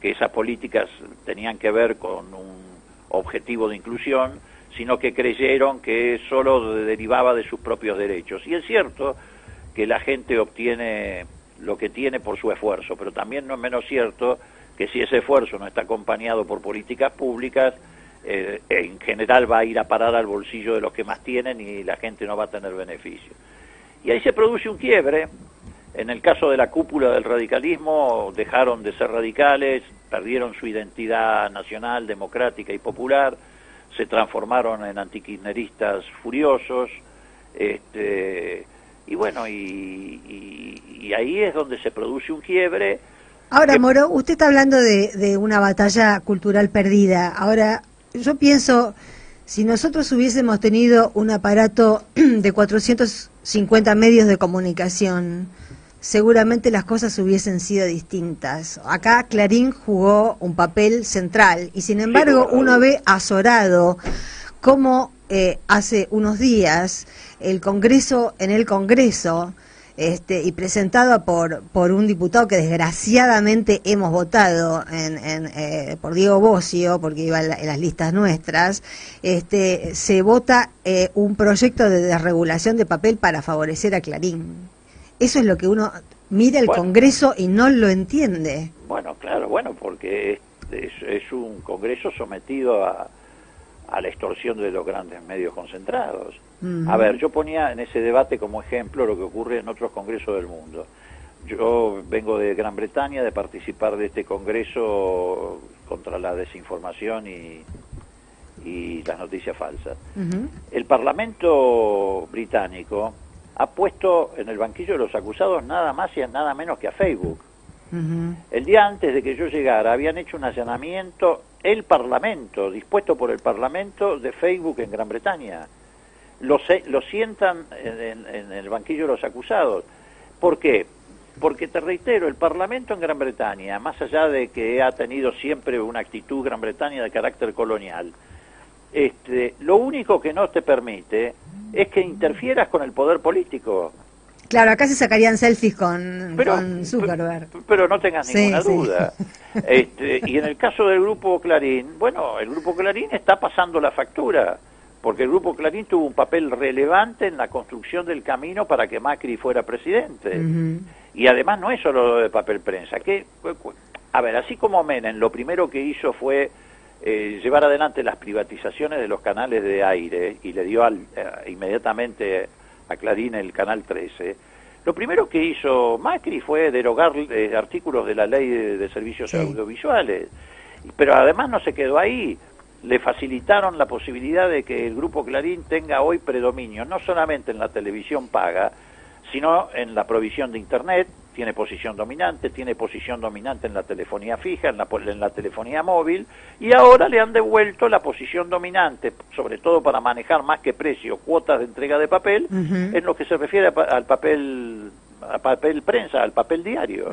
que esas políticas tenían que ver con un objetivo de inclusión, sino que creyeron que solo derivaba de sus propios derechos. Y es cierto que la gente obtiene lo que tiene por su esfuerzo, pero también no es menos cierto que si ese esfuerzo no está acompañado por políticas públicas, en general va a ir a parar al bolsillo de los que más tienen y la gente no va a tener beneficio. Y ahí se produce un quiebre. En el caso de la cúpula del radicalismo, dejaron de ser radicales, perdieron su identidad nacional, democrática y popular, se transformaron en antikirchneristas furiosos, y bueno, y ahí es donde se produce un quiebre. Ahora, Moro, usted está hablando de una batalla cultural perdida. Ahora, yo pienso, si nosotros hubiésemos tenido un aparato de 450 medios de comunicación, seguramente las cosas hubiesen sido distintas. Acá Clarín jugó un papel central y sin embargo uno ve azorado cómo hace unos días el Congreso, y presentado por un diputado que desgraciadamente hemos votado por Diego Bossio, porque iba en las listas nuestras, se vota un proyecto de desregulación de papel para favorecer a Clarín. Eso es lo que uno mira el Congreso y no lo entiende. Bueno, claro, porque es un Congreso sometido a la extorsión de los grandes medios concentrados. A ver, yo ponía en ese debate como ejemplo lo que ocurre en otros congresos del mundo. Yo vengo de Gran Bretaña de participar de este congreso contra la desinformación y las noticias falsas. El Parlamento británico ha puesto en el banquillo de los acusados nada más y nada menos que a Facebook. El día antes de que yo llegara habían hecho un allanamiento, el Parlamento, dispuesto por el Parlamento de Facebook en Gran Bretaña. Lo sientan en el banquillo de los acusados. ¿Por qué? Porque, te reitero, el Parlamento en Gran Bretaña, más allá de que ha tenido siempre una actitud Gran Bretaña de carácter colonial, lo único que no te permite es que interfieras con el poder político. Claro, acá se sacarían selfies con Zuckerberg. Pero no tengas ninguna duda. Y en el caso del Grupo Clarín, el Grupo Clarín está pasando la factura, porque el Grupo Clarín tuvo un papel relevante en la construcción del camino para que Macri fuera presidente. Y además no es solo lo de papel prensa. A ver, así como Menem, lo primero que hizo fue llevar adelante las privatizaciones de los canales de aire y le dio inmediatamente a Clarín el canal 13. Lo primero que hizo Macri fue derogar artículos de la ley de servicios audiovisuales, pero además no se quedó ahí. Le facilitaron la posibilidad de que el Grupo Clarín tenga hoy predominio, no solamente en la televisión paga, sino en la provisión de Internet. Tiene posición dominante en la telefonía fija, en la telefonía móvil, y ahora le han devuelto la posición dominante, sobre todo para manejar más que precio, cuotas de entrega de papel, en lo que se refiere al papel prensa, al papel diario.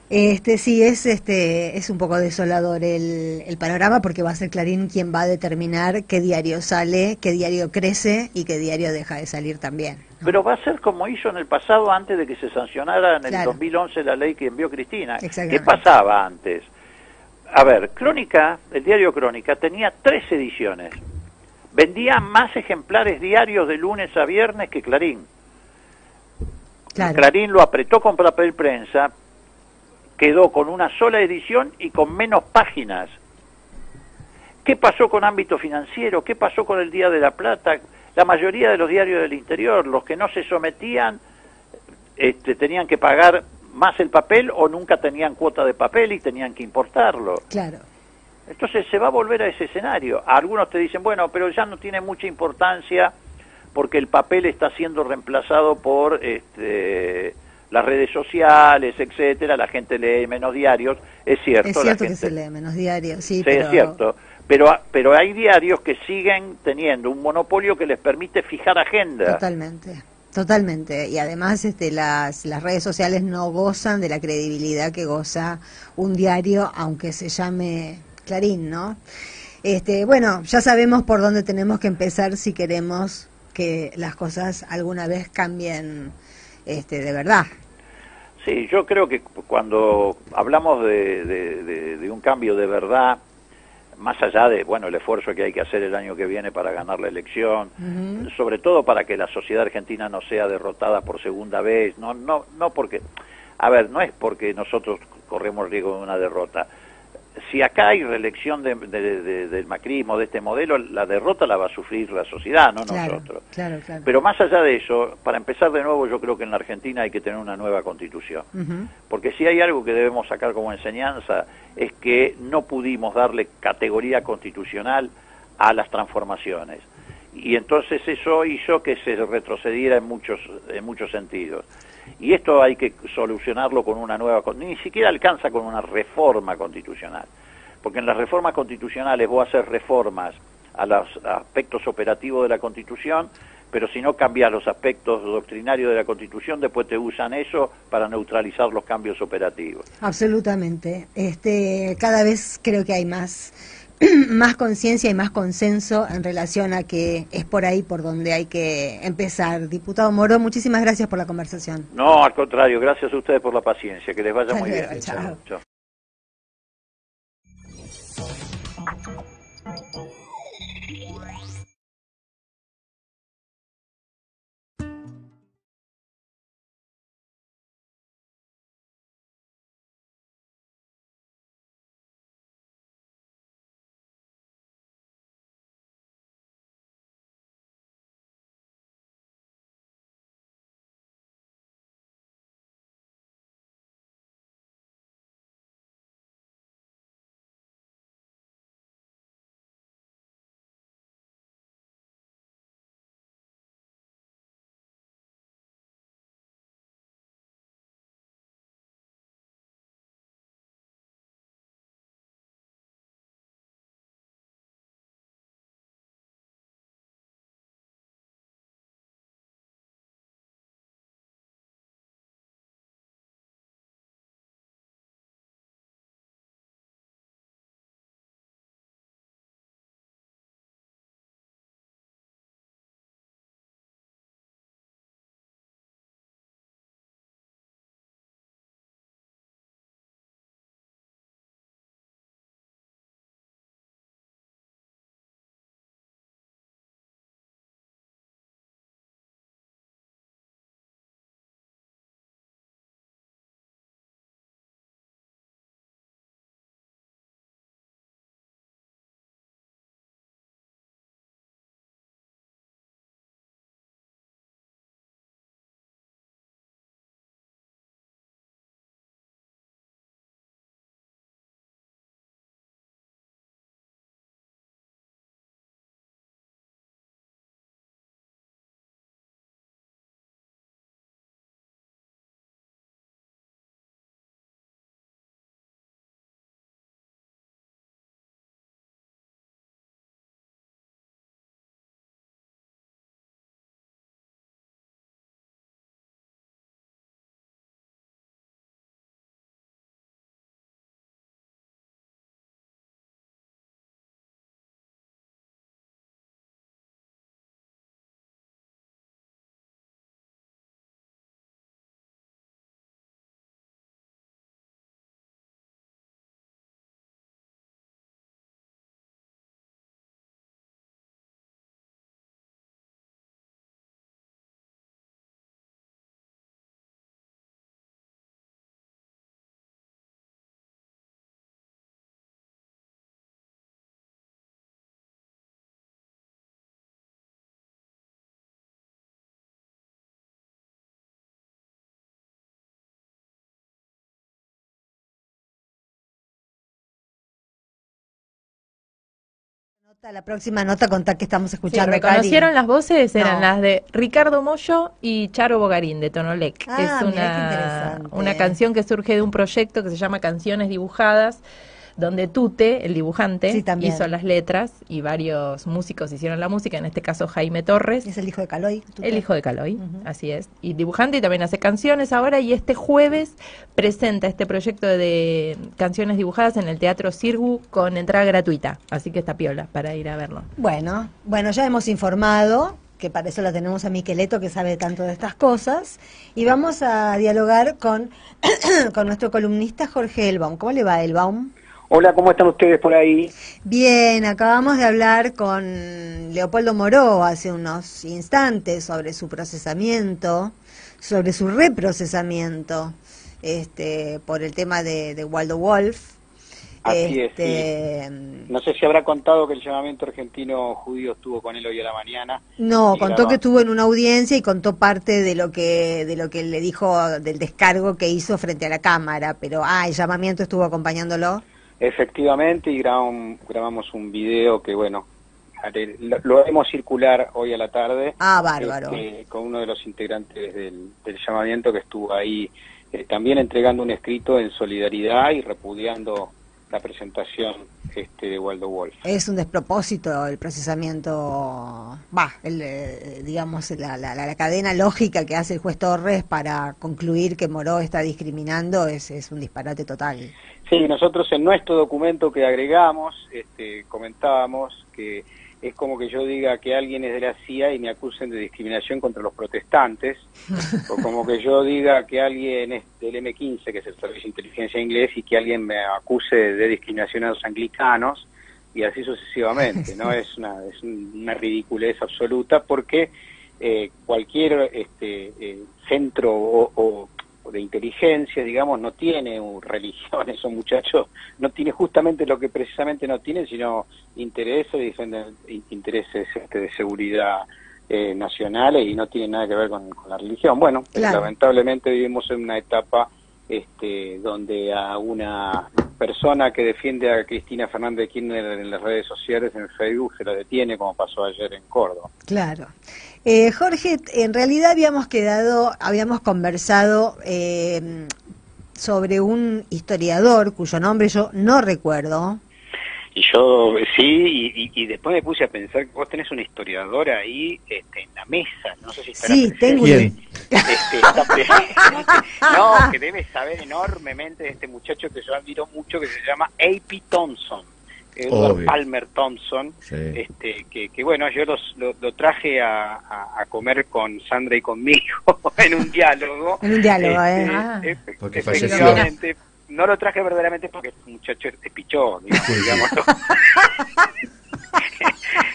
Sí, es un poco desolador el panorama, porque va a ser Clarín quien va a determinar qué diario sale, qué diario crece y qué diario deja de salir también, ¿no? Pero va a ser como hizo en el pasado, antes de que se sancionara en el 2011 la ley que envió Cristina. ¿Qué pasaba antes? A ver, Crónica, el diario Crónica tenía 3 ediciones. vendía más ejemplares diarios de lunes a viernes que Clarín. Claro. Clarín lo apretó con papel prensa, quedó con una sola edición y con menos páginas. ¿Qué pasó con Ámbito Financiero? ¿Qué pasó con el Día de la Plata? La mayoría de los diarios del interior, los que no se sometían, tenían que pagar más el papel o nunca tenían cuota de papel y tenían que importarlo. Claro. Entonces se va a volver a ese escenario. Algunos te dicen, bueno, pero ya no tiene mucha importancia porque el papel está siendo reemplazado por las redes sociales, etcétera, la gente lee menos diarios. Es cierto, Es cierto la que gente, se lee menos diarios, sí, sí, pero... es cierto. Pero hay diarios que siguen teniendo un monopolio que les permite fijar agenda. Totalmente. Totalmente, y además las redes sociales no gozan de la credibilidad que goza un diario, aunque se llame Clarín, ¿no? Bueno, ya sabemos por dónde tenemos que empezar si queremos que las cosas alguna vez cambien de verdad. Sí, yo creo que cuando hablamos de un cambio de verdad, más allá de, bueno, el esfuerzo que hay que hacer el año que viene para ganar la elección, sobre todo para que la sociedad argentina no sea derrotada por segunda vez, no porque, a ver, no es porque nosotros corremos riesgo de una derrota. Si acá hay reelección del macrismo, de este modelo, la derrota la va a sufrir la sociedad, no nosotros. Claro. Pero más allá de eso, para empezar de nuevo, yo creo que en la Argentina hay que tener una nueva constitución. Porque si hay algo que debemos sacar como enseñanza, es que no pudimos darle categoría constitucional a las transformaciones. Y entonces eso hizo que se retrocediera en muchos sentidos. Y esto hay que solucionarlo con una nueva... Ni siquiera alcanza con una reforma constitucional. Porque en las reformas constitucionales vos haces reformas a los aspectos operativos de la Constitución, pero si no cambias los aspectos doctrinarios de la Constitución, después te usan eso para neutralizar los cambios operativos. Absolutamente. Cada vez creo que hay más conciencia y más consenso en relación a que es por ahí por donde hay que empezar. Diputado Moro, muchísimas gracias por la conversación. No, al contrario, gracias a ustedes por la paciencia, que les vaya muy bien. Chao. Chao. La próxima nota, contar que estamos Sí, escuchando. reconocieron Cari. las voces, eran No. las de Ricardo Mollo y Charo Bogarín de Tonolec. Ah, Es mirá qué interesante. una canción que surge de un proyecto que se llama Canciones Dibujadas, donde Tute, el dibujante, Sí, también. hizo las letras y varios músicos hicieron la música, en este caso Jaime Torres. Es el hijo de Caloi. Tute. El hijo de Caloi, así es. Y dibujante y también hace canciones ahora, y este jueves presenta este proyecto de canciones dibujadas en el Teatro Sirgu con entrada gratuita. Así que está piola para ir a verlo. Bueno, ya hemos informado, que para eso lo tenemos a Miqueleto, que sabe tanto de estas cosas, y vamos a dialogar con, con nuestro columnista Jorge Elbaum. ¿Cómo le va, Elbaum? Hola, ¿cómo están ustedes por ahí? Bien, acabamos de hablar con Leopoldo Moró hace unos instantes sobre su procesamiento, sobre su reprocesamiento, por el tema de Waldo Wolf. Así es, sí. No sé si habrá contado que el llamamiento argentino judío estuvo con él hoy a la mañana. No, Y contó grabó. que estuvo en una audiencia y contó parte de lo que le dijo del descargo que hizo frente a la cámara, pero el llamamiento estuvo acompañándolo. Efectivamente, y grabamos un video que, bueno, lo haremos circular hoy a la tarde. Ah, bárbaro. Con uno de los integrantes del llamamiento que estuvo ahí también entregando un escrito en solidaridad y repudiando la presentación de Waldo Wolf. Es un despropósito el procesamiento, digamos, la cadena lógica que hace el juez Torres para concluir que Moró está discriminando es un disparate total. Sí, nosotros en nuestro documento que agregamos comentábamos que es como que yo diga que alguien es de la CIA y me acusen de discriminación contra los protestantes, o como que yo diga que alguien es del M15, que es el Servicio de Inteligencia Inglés, y que alguien me acuse de discriminación a los anglicanos, y así sucesivamente, ¿no? Es una ridiculez absoluta, porque cualquier centro o de inteligencia, digamos, no tiene religión, esos muchachos no tiene justamente lo que precisamente no tienen, sino intereses, defienden intereses de seguridad nacionales, y no tiene nada que ver con la religión. Bueno, Claro. Lamentablemente vivimos en una etapa donde a una persona que defiende a Cristina Fernández de Kirchner en las redes sociales, en el Facebook, se la detiene, como pasó ayer en Córdoba. Claro. Jorge, en realidad habíamos conversado sobre un historiador cuyo nombre yo no recuerdo. Y yo sí, y después me puse a pensar que vos tenés una historiadora ahí en la mesa, no sé si estará Sí, presente. tengo Está presente. No, que debe saber enormemente de este muchacho que yo admiro mucho, que se llama A.P. Thompson, Edward Obvio. Palmer Thompson, Sí. que bueno, yo lo traje a comer con Sandra y conmigo en un diálogo. En un diálogo, Porque falleció. Efectivamente, no lo traje verdaderamente porque el muchacho es pichón, digámoslo.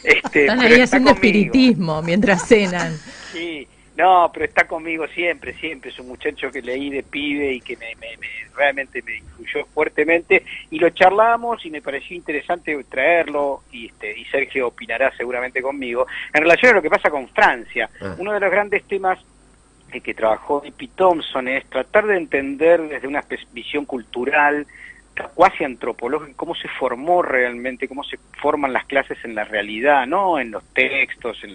Están pero ahí está haciendo conmigo. espiritismo mientras cenan. Sí, no, pero está conmigo siempre, es un muchacho que leí de pibe y que realmente me influyó fuertemente, y lo charlamos y me pareció interesante traerlo, y Sergio opinará seguramente conmigo, en relación a lo que pasa con Francia. Uno de los grandes temas que trabajó A.P. Thompson es tratar de entender desde una visión cultural, cuasi antropológica, cómo se formó realmente, cómo se forman las clases en la realidad, no en los textos, en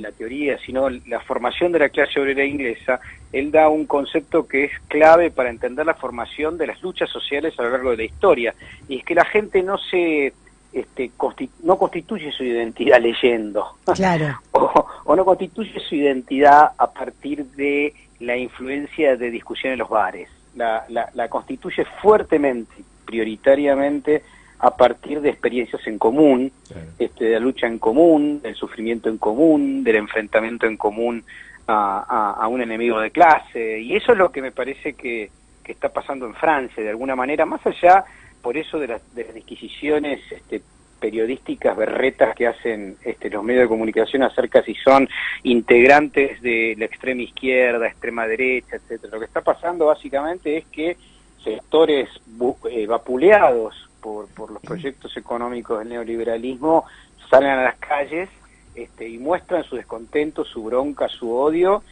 la teoría, sino la formación de la clase obrera inglesa. Él da un concepto que es clave para entender la formación de las luchas sociales a lo largo de la historia, y es que la gente no constituye su identidad leyendo, Claro. o no constituye su identidad a partir de la influencia de discusión en los bares. La constituye fuertemente, prioritariamente, a partir de experiencias en común, de la lucha en común, del sufrimiento en común, del enfrentamiento en común a un enemigo de clase. Y eso es lo que me parece que está pasando en Francia, de alguna manera, más allá, por eso, de las disquisiciones periodísticas berretas que hacen los medios de comunicación acerca si son integrantes de la extrema izquierda, extrema derecha, etcétera. Lo que está pasando básicamente es que sectores vapuleados por los proyectos económicos del neoliberalismo salen a las calles y muestran su descontento, su bronca, su odio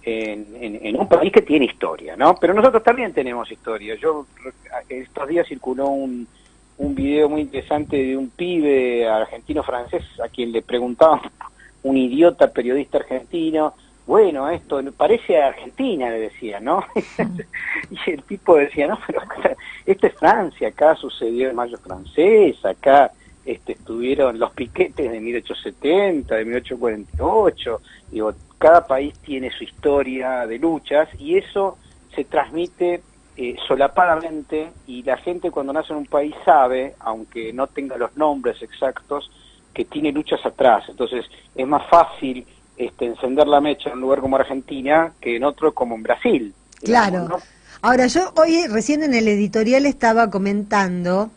en un país que tiene historia, ¿no? Pero nosotros también tenemos historia. Estos días circuló un un video muy interesante de un pibe argentino-francés a quien le preguntaba un idiota periodista argentino, bueno, esto parece a Argentina, le decía, ¿no? Y el tipo decía, no, pero esto es Francia, acá sucedió el Mayo francés, acá estuvieron los piquetes de 1870, de 1848, digo, cada país tiene su historia de luchas y eso se transmite solapadamente, y la gente cuando nace en un país sabe, aunque no tenga los nombres exactos, que tiene luchas atrás. Entonces es más fácil encender la mecha en un lugar como Argentina que en otro como en Brasil. Claro. Digamos, ¿no? Ahora, yo hoy recién en el editorial estaba comentando,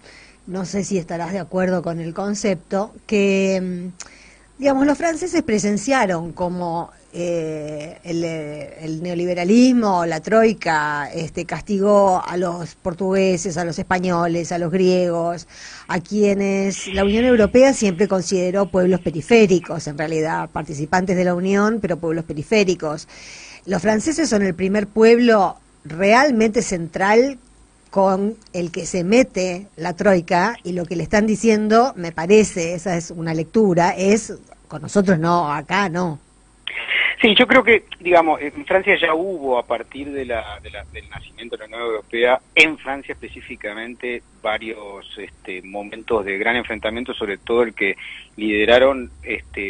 no sé si estarás de acuerdo con el concepto, que, digamos, los franceses presenciaron como el neoliberalismo, la troika, castigó a los portugueses, a los españoles, a los griegos, a quienes la Unión Europea siempre consideró pueblos periféricos, en realidad participantes de la Unión, pero pueblos periféricos. Los franceses son el primer pueblo realmente central con el que se mete la troika, y lo que le están diciendo, me parece, esa es una lectura, es con nosotros no, acá no. Sí, yo creo que, digamos, en Francia ya hubo, a partir del nacimiento de la Unión Europea, en Francia específicamente, varios momentos de gran enfrentamiento, sobre todo el que lideraron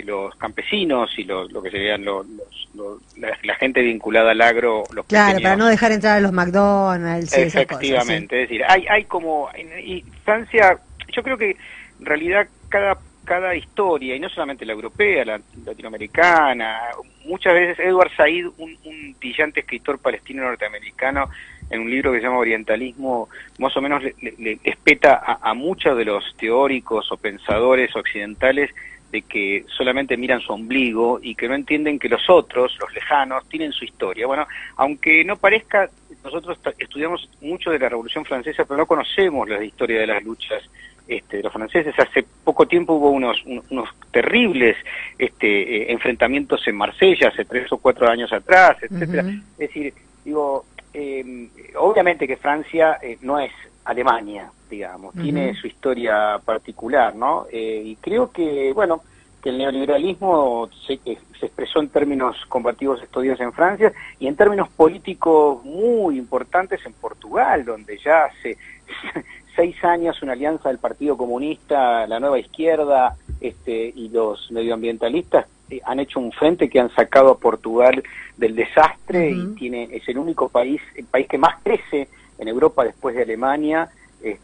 los campesinos y lo que serían la gente vinculada al agro, los Claro, pequeños. para no dejar entrar a los McDonald's. Efectivamente, sí. Es decir, hay como... Y Francia, yo creo que en realidad cada historia, y no solamente la europea, la latinoamericana, muchas veces Edward Said, un brillante escritor palestino norteamericano, en un libro que se llama Orientalismo, más o menos le espeta a muchos de los teóricos o pensadores occidentales de que solamente miran su ombligo y que no entienden que los otros, los lejanos, tienen su historia. Bueno, aunque no parezca, nosotros estudiamos mucho de la Revolución Francesa, pero no conocemos la historia de las luchas de los franceses. Hace poco tiempo hubo unos terribles enfrentamientos en Marsella, hace 3 o 4 años atrás, etcétera. Es decir, digo, obviamente que Francia no es Alemania, digamos, tiene su historia particular, ¿no? Y creo que, bueno, que el neoliberalismo se expresó en términos combativos estos días en Francia, y en términos políticos muy importantes en Portugal, donde ya hace 6 años una alianza del Partido Comunista, la Nueva Izquierda y los medioambientalistas han hecho un frente que han sacado a Portugal del desastre, y es el único país, el país que más crece en Europa después de Alemania,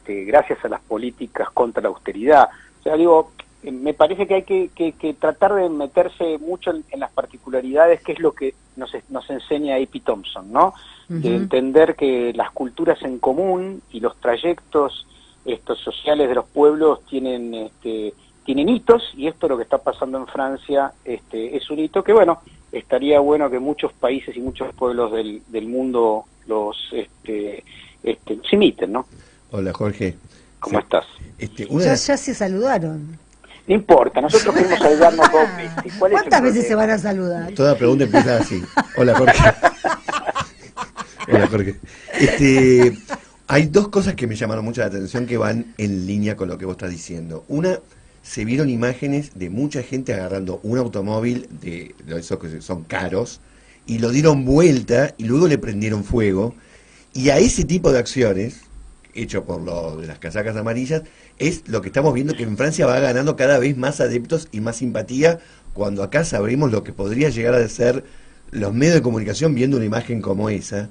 gracias a las políticas contra la austeridad. O sea, digo, me parece que hay que tratar de meterse mucho en las particularidades, que es lo que nos enseña A.P. Thompson, ¿no? De entender que las culturas en común y los trayectos sociales de los pueblos tienen hitos, y esto lo que está pasando en Francia es un hito que, bueno, estaría bueno que muchos países y muchos pueblos del mundo los imiten, ¿no? Hola, Jorge. ¿Cómo estás? Ya se saludaron. No importa, nosotros queremos saludarnos 2 veces. ¿Cuántas veces se van a saludar? Toda pregunta empieza así. Hola, Jorge. Hola, Jorge. Hay 2 cosas que me llamaron mucho la atención que van en línea con lo que vos estás diciendo. Una, se vieron imágenes de mucha gente agarrando un automóvil de esos que son caros y lo dieron vuelta y luego le prendieron fuego. Y a ese tipo de acciones, hecho por lo de las casacas amarillas, es lo que estamos viendo, que en Francia va ganando cada vez más adeptos y más simpatía, cuando acá sabremos lo que podría llegar a ser los medios de comunicación viendo una imagen como esa.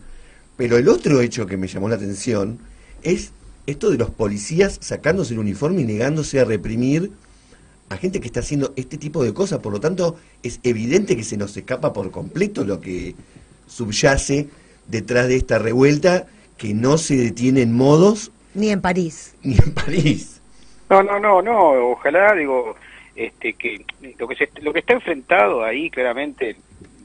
Pero el otro hecho que me llamó la atención es esto de los policías sacándose el uniforme y negándose a reprimir a gente que está haciendo este tipo de cosas. Por lo tanto, es evidente que se nos escapa por completo lo que subyace detrás de esta revuelta, que no se detiene en modos... Ni en París. Ni en París. No, ojalá, digo, que lo que está enfrentado ahí, claramente,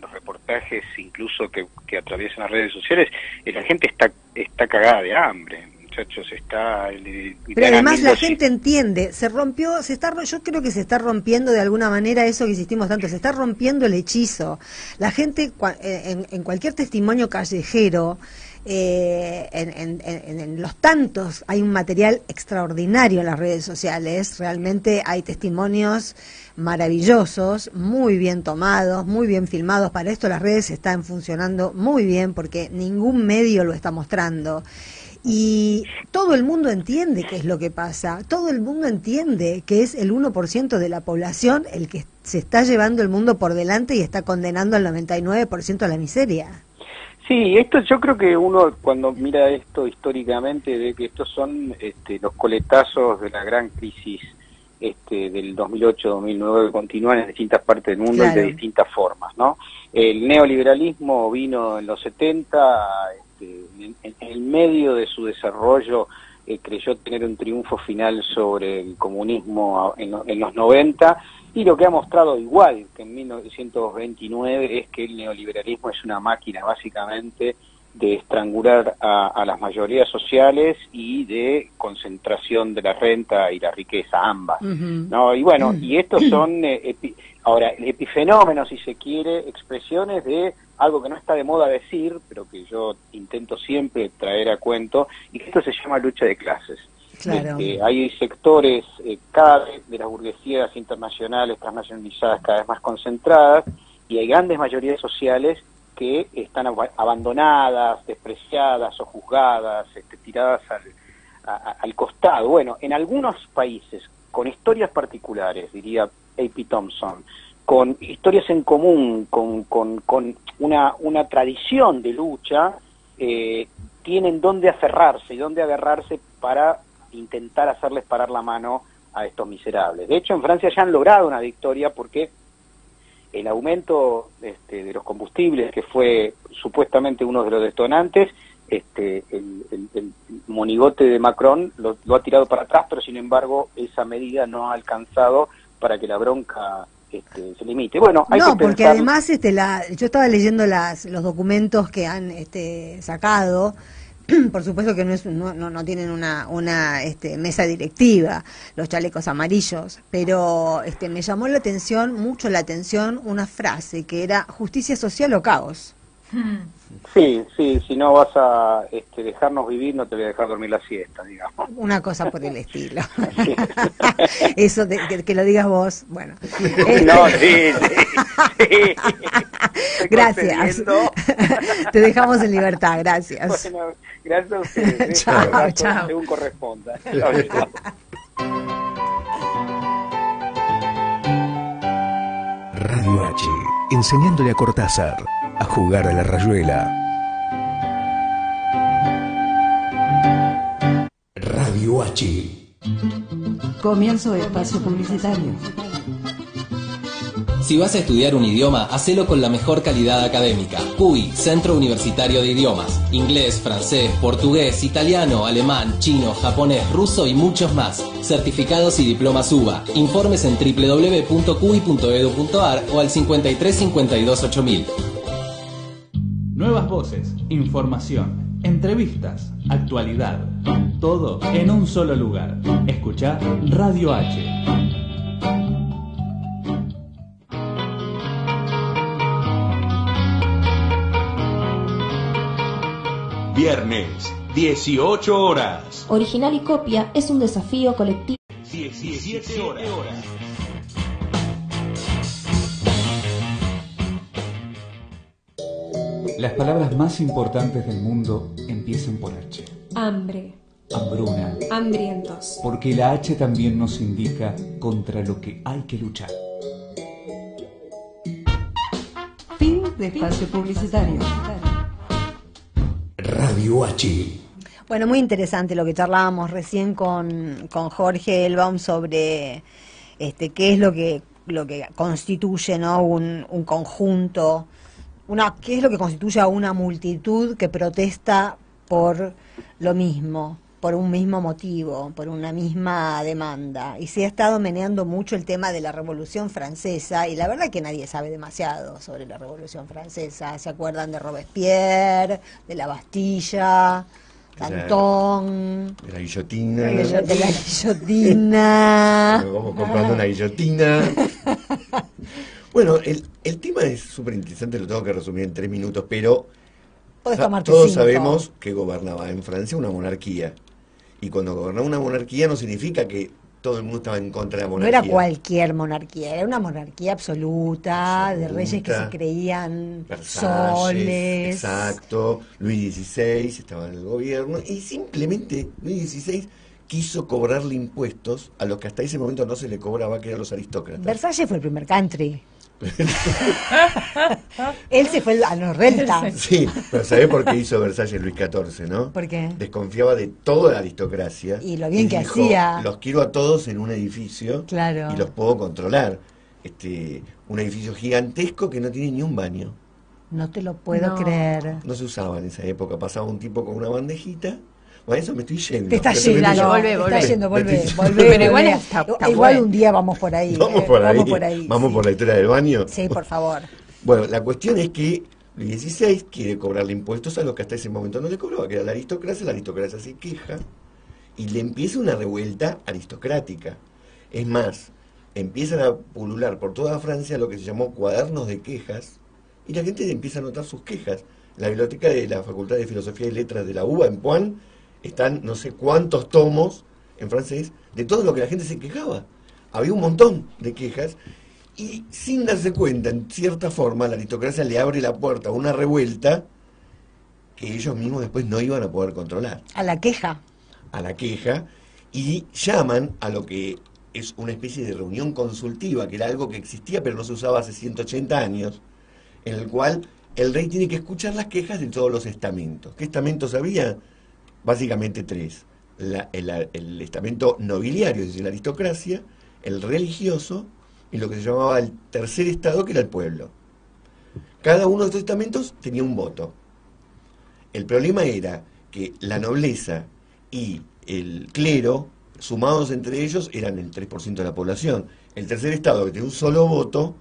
los reportajes incluso que atraviesan las redes sociales, la gente está cagada de hambre, muchachos, pero además la gente entiende, yo creo que se está rompiendo de alguna manera eso que insistimos tanto, se está rompiendo el hechizo. La gente, en cualquier testimonio callejero, en los tantos, hay un material extraordinario en las redes sociales, realmente hay testimonios maravillosos, muy bien tomados, muy bien filmados. Para esto las redes están funcionando muy bien porque ningún medio lo está mostrando. Y todo el mundo entiende qué es lo que pasa, todo el mundo entiende que es el 1% de la población el que se está llevando el mundo por delante y está condenando al 99% a la miseria. Sí, esto yo creo que uno cuando mira esto históricamente ve que estos son los coletazos de la gran crisis del 2008-2009 que continúan en distintas partes del mundo, claro, y de distintas formas, ¿no? El neoliberalismo vino en los 70, en el medio de su desarrollo creyó tener un triunfo final sobre el comunismo en los 90, y lo que ha mostrado igual que en 1929 es que el neoliberalismo es una máquina básicamente de estrangular a las mayorías sociales y de concentración de la renta y la riqueza, ambas, ¿no? Y bueno, y estos son ahora epifenómenos, si se quiere, expresiones de algo que no está de moda decir, pero que yo intento siempre traer a cuento, y que esto se llama lucha de clases. Claro. Hay sectores cada vez de las burguesías internacionales, transnacionalizadas, cada vez más concentradas, y hay grandes mayorías sociales que están abandonadas, despreciadas o juzgadas, tiradas al costado. Bueno, en algunos países, con historias particulares, diría A.P. Thompson, con historias en común, con una tradición de lucha, tienen dónde aferrarse y dónde agarrarse para intentar hacerles parar la mano a estos miserables. De hecho, en Francia ya han logrado una victoria porque el aumento de los combustibles, que fue supuestamente uno de los detonantes, el monigote de Macron lo ha tirado para atrás, pero sin embargo esa medida no ha alcanzado para que la bronca se limite. Bueno, hay no, que porque pensar... además yo estaba leyendo los documentos que han sacado. Por supuesto que no tienen una mesa directiva, los chalecos amarillos, pero me llamó mucho la atención una frase que era justicia social o caos. Sí, si no vas a dejarnos vivir, no te voy a dejar dormir la siesta, digamos. Una cosa por el estilo. Eso que lo digas vos, bueno. No, sí. Gracias. Te dejamos en libertad, gracias. Bueno, gracias a ustedes. Chao. Según corresponda. Radio H, enseñándole a Cortázar a jugar a la rayuela. Radio H. Comienzo de espacio publicitario. Si vas a estudiar un idioma, hacelo con la mejor calidad académica. CUI, Centro Universitario de Idiomas. Inglés, francés, portugués, italiano, alemán, chino, japonés, ruso y muchos más. Certificados y diplomas UBA. Informes en www.cui.edu.ar o al 53 52 8000. Nuevas voces, información, entrevistas, actualidad. Todo en un solo lugar. Escuchá Radio H. Viernes, 18 horas. Original y copia es un desafío colectivo. 17 horas. Las palabras más importantes del mundo empiezan por H. Hambre. Hambruna. Hambrientos. Porque la H también nos indica contra lo que hay que luchar. Fin de espacio publicitario. Radio H. Bueno, muy interesante lo que charlábamos recién con Jorge Elbaum sobre qué es lo que constituye, ¿no? un conjunto, qué es lo que constituye a una multitud que protesta por lo mismo, por un mismo motivo, por una misma demanda. Y se ha estado meneando mucho el tema de la Revolución Francesa, y la verdad que nadie sabe demasiado sobre la Revolución Francesa. ¿Se acuerdan de Robespierre, de la Bastilla, Danton, de la guillotina? De la guillotina. Vamos comprando una guillotina. Bueno, el tema es súper interesante, lo tengo que resumir en 3 minutos, pero Podés tomarte Todos 5. sabemos que gobernaba en Francia una monarquía. Y cuando gobernaba una monarquía no significa que todo el mundo estaba en contra de la No monarquía. era cualquier monarquía, era una monarquía absoluta, de reyes que se creían Versalles, soles. exacto. Luis XVI estaba en el gobierno y simplemente Luis XVI quiso cobrarle impuestos a los que hasta ese momento no se le cobraba, que eran los aristócratas. Versalles fue el primer country. Él se fue a los Relta. Sí, pero ¿sabés por qué hizo Versalles Luis XIV, no? ¿Por qué? Desconfiaba de toda la aristocracia. Y lo bien que dijo, hacía. Los quiero a todos en un edificio Claro. y los puedo controlar. Un edificio gigantesco que no tiene ni un baño. No te lo puedo creer. No se usaba en esa época. Pasaba un tipo con una bandejita. Bueno, eso me estoy yendo. Te estás Me yendo, estoy te estás yendo, volvé. Pero igual volvé. está Igual bueno. un día vamos por ahí. Vamos por ahí. Vamos por ahí. Vamos sí. por la historia del baño. Sí, por favor. Bueno, la cuestión es que Luis XVI quiere cobrarle impuestos a los que hasta ese momento no le cobraba, que era la aristocracia se queja y le empieza una revuelta aristocrática. Es más, empiezan a pulular por toda Francia lo que se llamó cuadernos de quejas y la gente empieza a anotar sus quejas. En la biblioteca de la Facultad de Filosofía y Letras de la UBA en Puan están no sé cuántos tomos en francés de todo lo que la gente se quejaba. Había un montón de quejas. Y sin darse cuenta, en cierta forma, la aristocracia le abre la puerta a una revuelta que ellos mismos después no iban a poder controlar. A la queja. A la queja, y llaman a lo que es una especie de reunión consultiva, que era algo que existía pero no se usaba hace 180 años, en el cual el rey tiene que escuchar las quejas de todos los estamentos. ¿Qué estamentos había? Básicamente 3. El estamento nobiliario, es decir, la aristocracia, el religioso, y lo que se llamaba el tercer estado, que era el pueblo. Cada uno de estos estamentos tenía un voto. El problema era que la nobleza y el clero, sumados entre ellos, eran el 3% de la población. El tercer estado, que tenía un solo voto,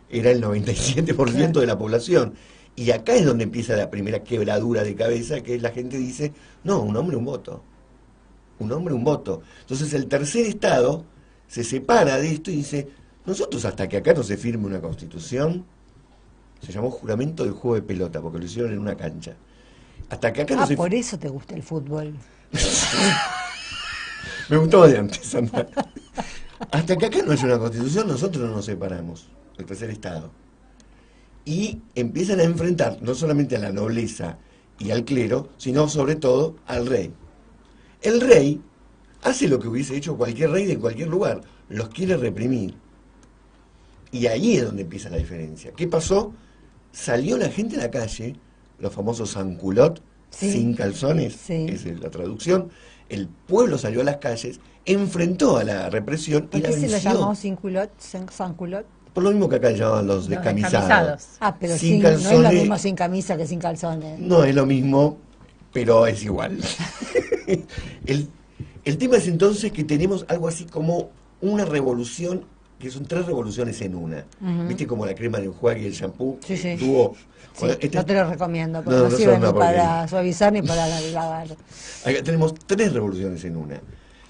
era el 97% de la población. Y acá es donde empieza la primera quebradura de cabeza, que es la gente dice, no, un hombre, un voto. Un hombre, un voto. Entonces el tercer estado se separa de esto y dice, nosotros hasta que acá no se firme una constitución, se llamó juramento del juego de pelota, porque lo hicieron en una cancha. Hasta que acá no se... por eso te gusta el fútbol. Me gustaba de antes, Ana. Hasta que acá no haya una constitución, nosotros no nos separamos, el tercer estado. Y empiezan a enfrentar no solamente a la nobleza y al clero, sino sobre todo al rey. El rey hace lo que hubiese hecho cualquier rey de cualquier lugar, los quiere reprimir. Y ahí es donde empieza la diferencia. ¿Qué pasó? Salió la gente a la calle, los famosos sans-culottes, sin calzones, esa es la traducción. El pueblo salió a las calles, enfrentó a la represión y ¿Por la qué se venció. lo llamó sans-culotte? Por lo mismo que acá llamaban los descamisados. Pero sin no es calzones, lo mismo sin camisa que sin calzones. no es lo mismo, pero es igual. El tema es entonces que tenemos algo así como una revolución, que son 3 revoluciones en una. ¿Viste como la crema de enjuague y el shampoo? Sí, sí. Tuvo, Sí, no te lo recomiendo, porque No, no, no sirve son ni una para porquería. suavizar ni para lavar. Acá tenemos 3 revoluciones en una.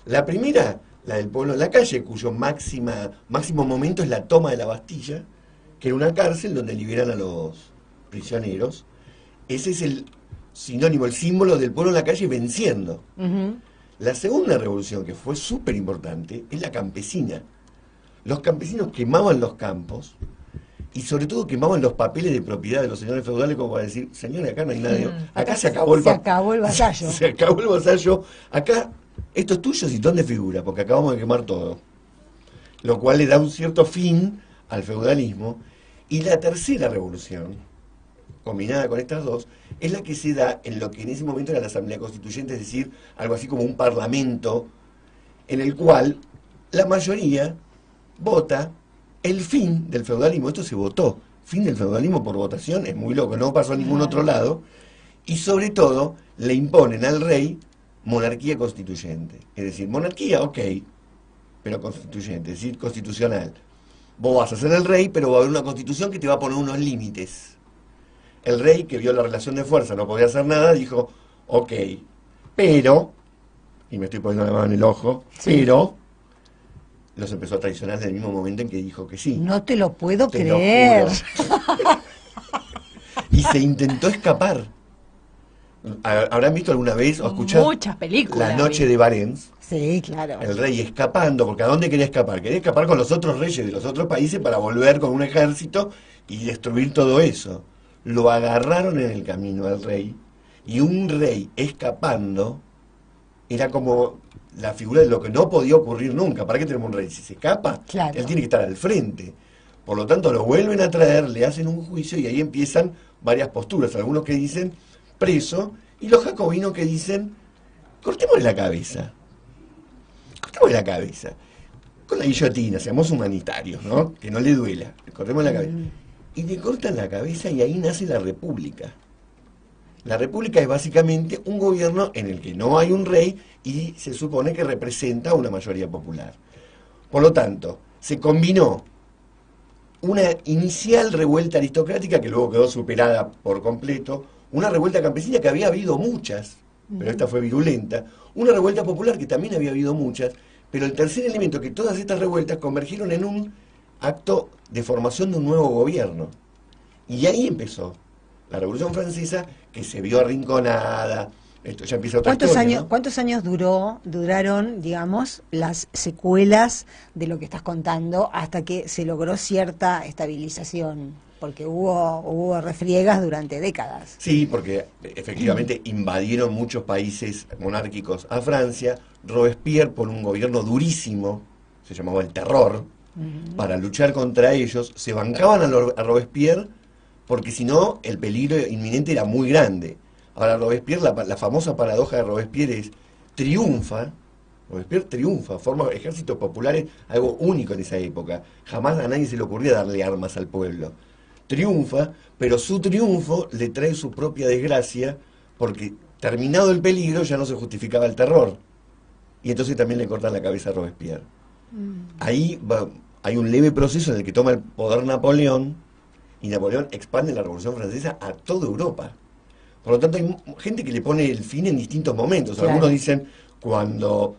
La primera, la del pueblo en la calle, cuyo máximo momento es la toma de la Bastilla, que era una cárcel donde liberan a los prisioneros. Ese es el sinónimo, el símbolo del pueblo en la calle venciendo. La segunda revolución, que fue súper importante, es la campesina. Los campesinos quemaban los campos y sobre todo quemaban los papeles de propiedad de los señores feudales como para decir, señores, acá no hay nadie. Acá se acabó el vasallo. Se acabó el vasallo. Acá, esto es tuyo, ¿y dónde figura? Porque acabamos de quemar todo. Lo cual le da un cierto fin al feudalismo. Y la tercera revolución, combinada con estas dos, es la que se da en lo que en ese momento era la Asamblea Constituyente, es decir, algo así como un parlamento, en el cual la mayoría vota el fin del feudalismo. Esto se votó, fin del feudalismo por votación, es muy loco, no pasó a ningún otro lado, y sobre todo le imponen al rey monarquía constituyente. Es decir, monarquía, ok, pero constituyente, es decir, constitucional. Vos vas a ser el rey, pero va a haber una constitución que te va a poner unos límites. El rey, que vio la relación de fuerza, no podía hacer nada, dijo, ok, pero, y me estoy poniendo la mano en el ojo, pero los empezó a traicionar desde el mismo momento en que dijo que sí. No te lo puedo Te lo creer. juro. Y se intentó escapar. ¿Habrán visto alguna vez o escuchado? Muchas películas. La noche de Varens. Sí, claro. El rey escapando, porque ¿a dónde quería escapar? Quería escapar con los otros reyes de los otros países para volver con un ejército y destruir todo eso. Lo agarraron en el camino al rey, y un rey escapando era como la figura de lo que no podía ocurrir nunca. ¿Para qué tenemos un rey? Si se escapa, Claro. él tiene que estar al frente. Por lo tanto, lo vuelven a traer, le hacen un juicio y ahí empiezan varias posturas. Algunos que dicen preso y los jacobinos que dicen cortémosle la cabeza. Cortémosle la cabeza. Con la guillotina, seamos humanitarios, ¿no? Que no le duela. Cortemos la cabeza. Y le cortan la cabeza y ahí nace la república. La república es básicamente un gobierno en el que no hay un rey y se supone que representa a una mayoría popular. Por lo tanto, se combinó una inicial revuelta aristocrática que luego quedó superada por completo, una revuelta campesina que había habido muchas, pero esta fue virulenta, una revuelta popular que también había habido muchas, pero el tercer elemento, que todas estas revueltas convergieron en un acto de formación de un nuevo gobierno. Y ahí empezó la Revolución Francesa, que se vio arrinconada. Esto ya empieza otra historia, ¿no? ¿Cuántos años duraron, digamos, las secuelas de lo que estás contando hasta que se logró cierta estabilización? Porque hubo refriegas durante décadas. Sí, porque efectivamente invadieron muchos países monárquicos a Francia. Robespierre, por un gobierno durísimo, se llamaba el terror, para luchar contra ellos, se bancaban a Robespierre porque si no el peligro inminente era muy grande. Ahora Robespierre, la famosa paradoja de Robespierre es, Robespierre triunfa, forma ejércitos populares, algo único en esa época. Jamás a nadie se le ocurría darle armas al pueblo. Triunfa, pero su triunfo le trae su propia desgracia, porque terminado el peligro ya no se justificaba el terror. Y entonces también le cortan la cabeza a Robespierre. Ahí hay un leve proceso en el que toma el poder Napoleón, y Napoleón expande la Revolución Francesa a toda Europa. Por lo tanto, hay gente que le pone el fin en distintos momentos. Claro. Algunos dicen, cuando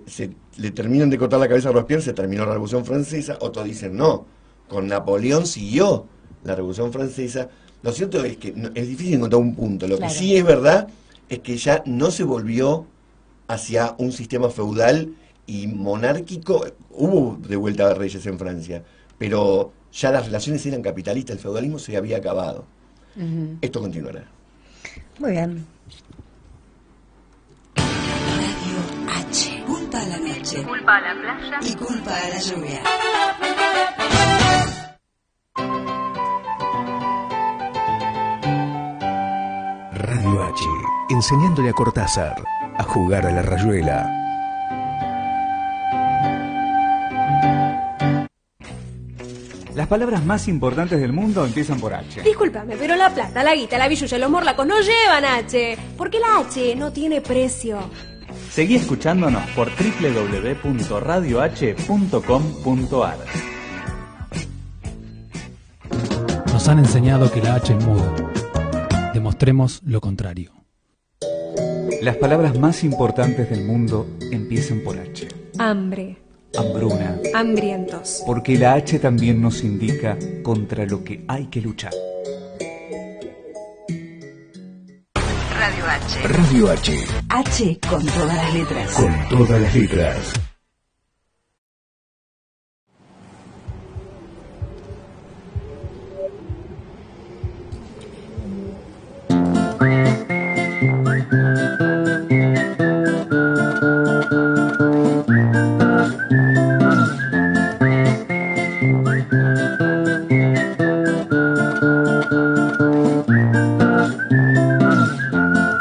se le terminan de cortar la cabeza a Robespierre, se terminó la Revolución Francesa. Otros dicen, no, con Napoleón siguió la Revolución Francesa. Lo cierto es que es difícil encontrar un punto. Lo Claro. que sí es verdad es que ya no se volvió hacia un sistema feudal y monárquico. Hubo de vuelta de reyes en Francia, pero ya las relaciones eran capitalistas, el feudalismo se había acabado. Esto continuará. Muy bien. Radio H. Culpa a la noche. Culpa a la playa. Y culpa a la lluvia. Radio H, enseñándole a Cortázar a jugar a la rayuela. Las palabras más importantes del mundo empiezan por H. Discúlpame, pero la plata, la guita, la billulla y los morlacos no llevan H. Porque la H no tiene precio. Seguí escuchándonos por www.radioh.com.ar. Nos han enseñado que la H es muda. Demostremos lo contrario. Las palabras más importantes del mundo empiezan por H. Hambre. Hambruna. Hambrientos. Porque la H también nos indica contra lo que hay que luchar. Radio H. Radio H, H con todas las letras. con todas las letras.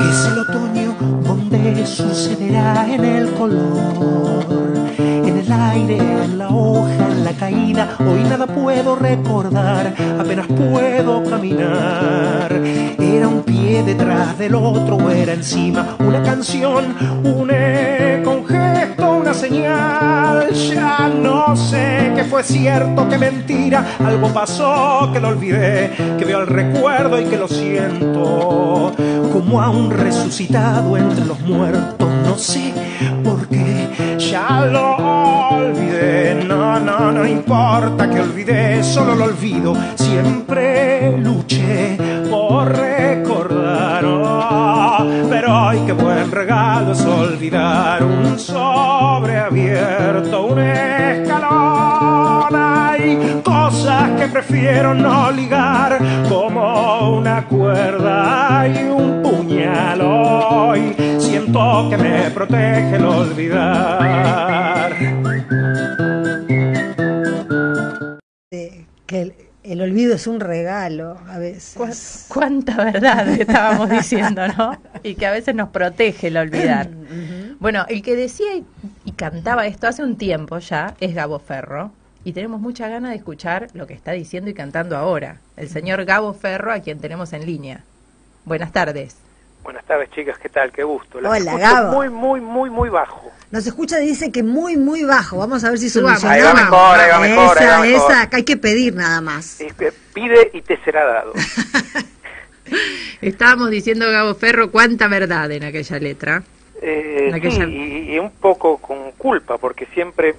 Es el otoño donde sucederá en el color, en el aire, en la hoja, en la caída. Hoy nada puedo recordar, apenas puedo caminar. Era un pie detrás del otro, o era encima una canción, un eco, un gesto, una señal. Ya no sé qué fue cierto, qué mentira. Algo pasó que lo olvidé, que veo el recuerdo y que lo siento como a un resucitado entre los muertos. No sé por qué, ya lo olvidé. No importa que olvidé, solo lo olvido. Siempre luché por recordar. Ay, qué buen regalo es olvidar un sobre abierto, un escalón. Hay cosas que prefiero no ligar, como una cuerda y un puñal. Hoy siento que me protege el olvidar. Que el olvido es un regalo a veces. Cuánta verdad estábamos diciendo, ¿no? Y que a veces nos protege el olvidar. Bueno, el que decía y cantaba esto hace un tiempo ya es Gabo Ferro, y tenemos mucha ganas de escuchar lo que está diciendo y cantando ahora el señor Gabo Ferro, a quien tenemos en línea. Buenas tardes. Buenas tardes, chicas, ¿qué tal? Qué gusto. Hola, Gabo. Muy bajo. Nos escucha, dice que muy bajo. Vamos a ver si solucionamos. Ahí va mejor. Esa, que hay que pedir nada más. Pide y te será dado. Estábamos diciendo, Gabo Ferro, cuánta verdad en aquella letra. Sí, y un poco con culpa, porque siempre,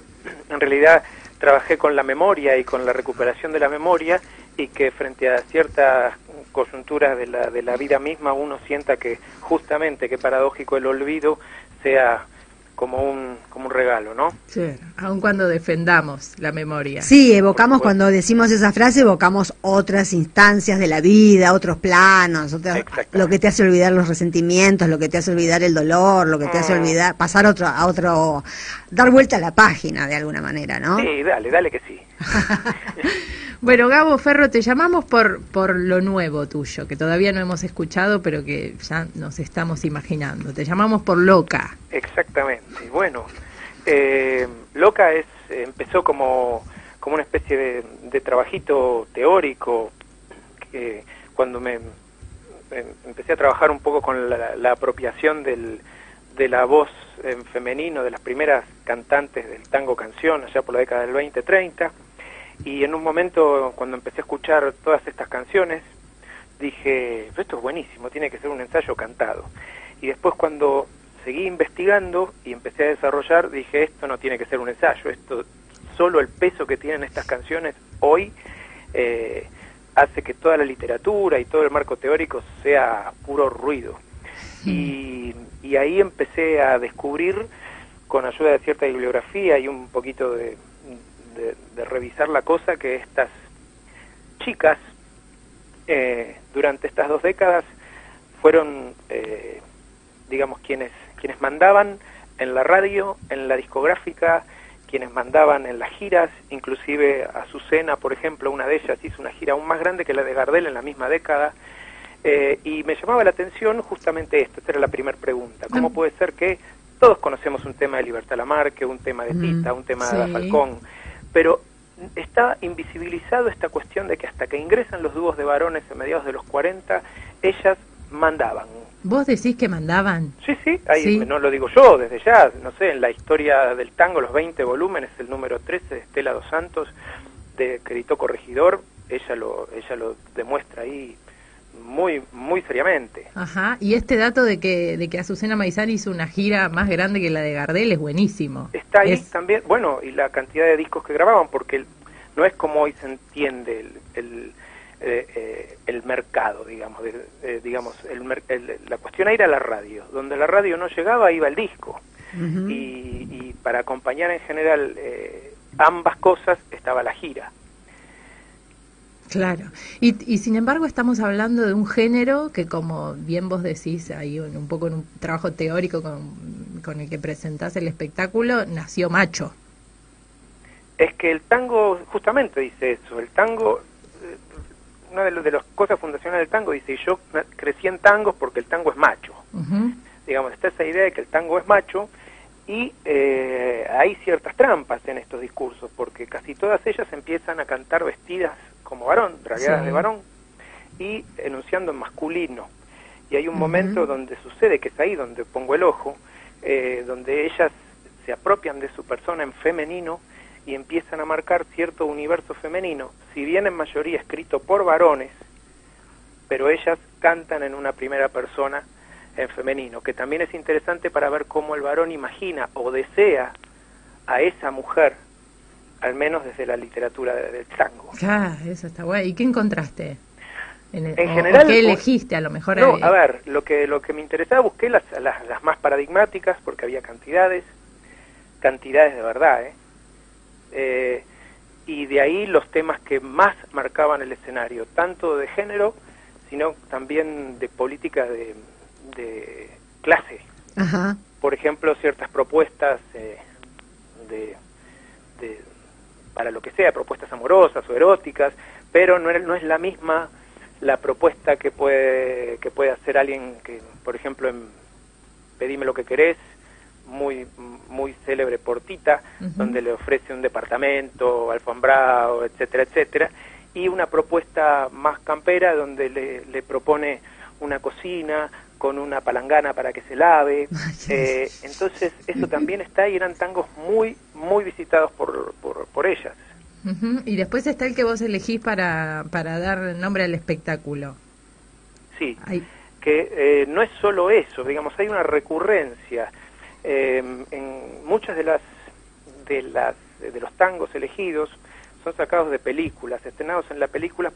en realidad, trabajé con la memoria y con la recuperación de la memoria, y que frente a ciertas coyunturas de la vida misma uno sienta que justamente, que paradójico, el olvido sea como un regalo, ¿no? Sí, aun cuando defendamos la memoria. Sí, evocamos, cuando decimos esa frase, evocamos otras instancias de la vida, otros planos, lo que te hace olvidar los resentimientos, lo que te hace olvidar el dolor, lo que te hace olvidar, pasar a otro, dar vuelta a la página de alguna manera, ¿no? Sí, dale que sí. Bueno, Gabo Ferro, te llamamos por lo nuevo tuyo, que todavía no hemos escuchado, pero que ya nos estamos imaginando. Te llamamos por Loca. Exactamente. Bueno, Loca empezó como una especie de trabajito teórico, que cuando me empecé a trabajar un poco con la apropiación de la voz en femenino de las primeras cantantes del tango canción, allá por la década del 20-30, y en un momento, cuando empecé a escuchar todas estas canciones, dije, esto es buenísimo, tiene que ser un ensayo cantado. Y después, cuando seguí investigando y empecé a desarrollar, dije, esto no tiene que ser un ensayo, esto, solo el peso que tienen estas canciones hoy hace que toda la literatura y todo el marco teórico sea puro ruido. Y ahí empecé a descubrir, con ayuda de cierta bibliografía y un poquito de revisar la cosa, que estas chicas durante estas 2 décadas fueron digamos quienes mandaban en la radio, en la discográfica, quienes mandaban en las giras. Inclusive Azucena, por ejemplo, una de ellas hizo una gira aún más grande que la de Gardel en la misma década, y me llamaba la atención justamente esto. Esta era la primera pregunta: ¿cómo puede ser que todos conocemos un tema de Libertad Lamarque, un tema de Tita, un tema de Ada Falcón, pero está invisibilizado esta cuestión de que hasta que ingresan los dúos de varones a mediados de los 40, ellas mandaban? ¿Vos decís que mandaban? Sí, ahí no lo digo yo, desde ya, no sé, en la historia del tango, los 20 volúmenes, el número 13 de Estela dos Santos, de Querito Corregidor, ella lo demuestra ahí muy seriamente. Ajá, y este dato de que Azucena Maizán hizo una gira más grande que la de Gardel es buenísimo. Está ahí también, bueno, y la cantidad de discos que grababan, porque no es como hoy se entiende el mercado, digamos, la cuestión era la radio. Donde la radio no llegaba, iba el disco. Y para acompañar en general ambas cosas estaba la gira. Claro, y sin embargo estamos hablando de un género que, como bien vos decís ahí un poco en un trabajo teórico con el que presentás el espectáculo, nació macho. Es que el tango justamente dice eso. El tango, una de las cosas fundacionales del tango, dice, yo crecí en tangos porque el tango es macho. Digamos, está esa idea de que el tango es macho, y hay ciertas trampas en estos discursos, porque casi todas ellas empiezan a cantar vestidas como varón, dragueadas de varón, y enunciando en masculino. Y hay un momento donde sucede, que es ahí donde pongo el ojo, donde ellas se apropian de su persona en femenino y empiezan a marcar cierto universo femenino, si bien en mayoría escrito por varones, pero ellas cantan en una primera persona en femenino, que también es interesante para ver cómo el varón imagina o desea a esa mujer, al menos desde la literatura del tango. Ah, eso está guay. ¿Y qué encontraste? En general, ¿qué elegiste? A lo mejor... No, a ver, lo que me interesaba, busqué las más paradigmáticas, porque había cantidades de verdad, y de ahí los temas que más marcaban el escenario, tanto de género, sino también de política de clase. Ajá. Por ejemplo, ciertas propuestas para lo que sea, propuestas amorosas o eróticas, pero no es la misma la propuesta que puede hacer alguien que, por ejemplo, en Pedime lo que querés, muy célebre por Tita, donde le ofrece un departamento alfombrado, etcétera, etcétera, y una propuesta más campera donde le propone una cocina con una palangana para que se lave. Entonces eso también está, y eran tangos muy visitados por ellas. Y después está el que vos elegís para dar nombre al espectáculo. Sí, que no es solo eso, digamos, hay una recurrencia en muchas de los tangos elegidos. Son sacados de películas, estrenados en las películas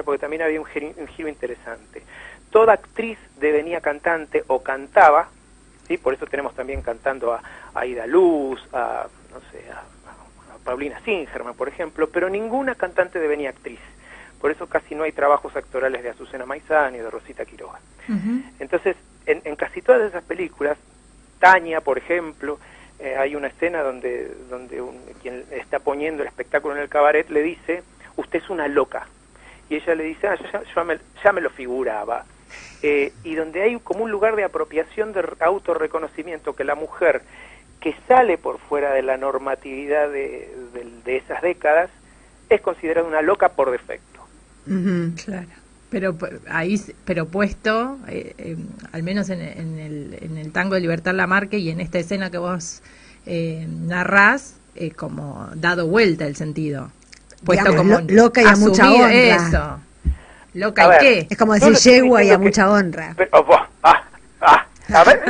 porque también había un giro interesante. Toda actriz devenía cantante o cantaba, ¿sí? Por eso tenemos también cantando a Aida Luz, a Paulina Singerman, por ejemplo, pero ninguna cantante devenía actriz. Por eso casi no hay trabajos actorales de Azucena Maizani o de Rosita Quiroga. Entonces, en casi todas esas películas, Tania, por ejemplo, hay una escena donde quien está poniendo el espectáculo en el cabaret le dice, usted es una loca. Y ella le dice, ya me lo figuraba. Y donde hay como un lugar de apropiación, de autorreconocimiento, que la mujer que sale por fuera de la normatividad de esas décadas es considerada una loca por defecto. Claro. Pero puesto, al menos en el tango de Libertad Lamarque y en esta escena que vos narrás, como dado vuelta el sentido. Puesto digamos, como loca y a mucha honra. Eso. Loca y qué. Es como decir yegua y a mucha honra. A ver,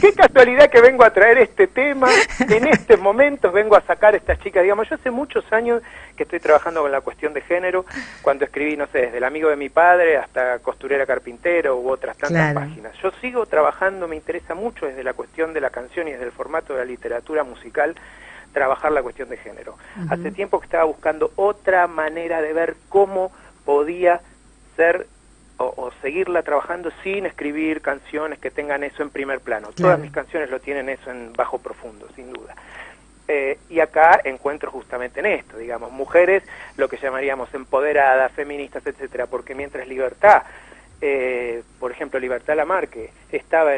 qué casualidad que vengo a traer este tema, en este momento vengo a sacar a estas chicas. Digamos, yo hace muchos años que estoy trabajando con la cuestión de género, cuando escribí, no sé, desde El amigo de mi padre hasta Costurera Carpintero u otras tantas páginas. Yo sigo trabajando, me interesa mucho desde la cuestión de la canción y desde el formato de la literatura musical, trabajar la cuestión de género. Hace tiempo que estaba buscando otra manera de ver cómo podía ser o seguirla trabajando sin escribir canciones que tengan eso en primer plano. Todas mis canciones lo tienen eso en bajo profundo, sin duda. Y acá encuentro justamente en esto, digamos, mujeres, lo que llamaríamos empoderadas, feministas, etcétera, porque mientras Libertad, por ejemplo, Libertad Lamarque, estaba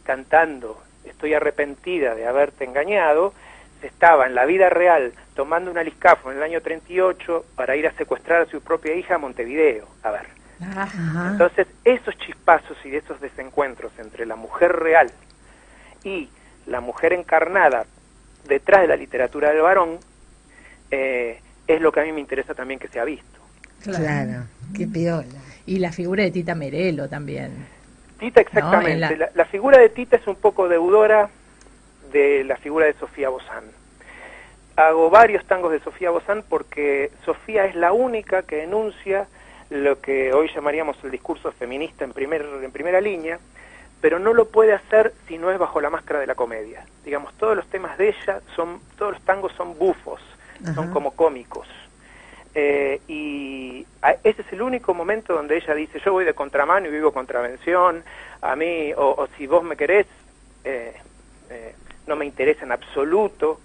cantando Estoy arrepentida de haberte engañado, se estaba en la vida real tomando un aliscafo en el año 38 para ir a secuestrar a su propia hija a Montevideo. A ver. Entonces, esos chispazos y esos desencuentros entre la mujer real y la mujer encarnada detrás de la literatura del varón, es lo que a mí me interesa también que sea visto. Claro, qué piola. Y la figura de Tita Merelo también. Tita, exactamente. ¿No? La figura de Tita es un poco deudora de la figura de Sofía Bozán. Hago varios tangos de Sofía Bozán porque Sofía es la única que enuncia lo que hoy llamaríamos el discurso feminista en primera línea, pero no lo puede hacer si no es bajo la máscara de la comedia. Digamos, todos los temas de ella, todos los tangos son bufos, son como cómicos. Y ese es el único momento donde ella dice, yo voy de contramano y vivo contravención, a mí, o si vos me querés, no me interesa en absoluto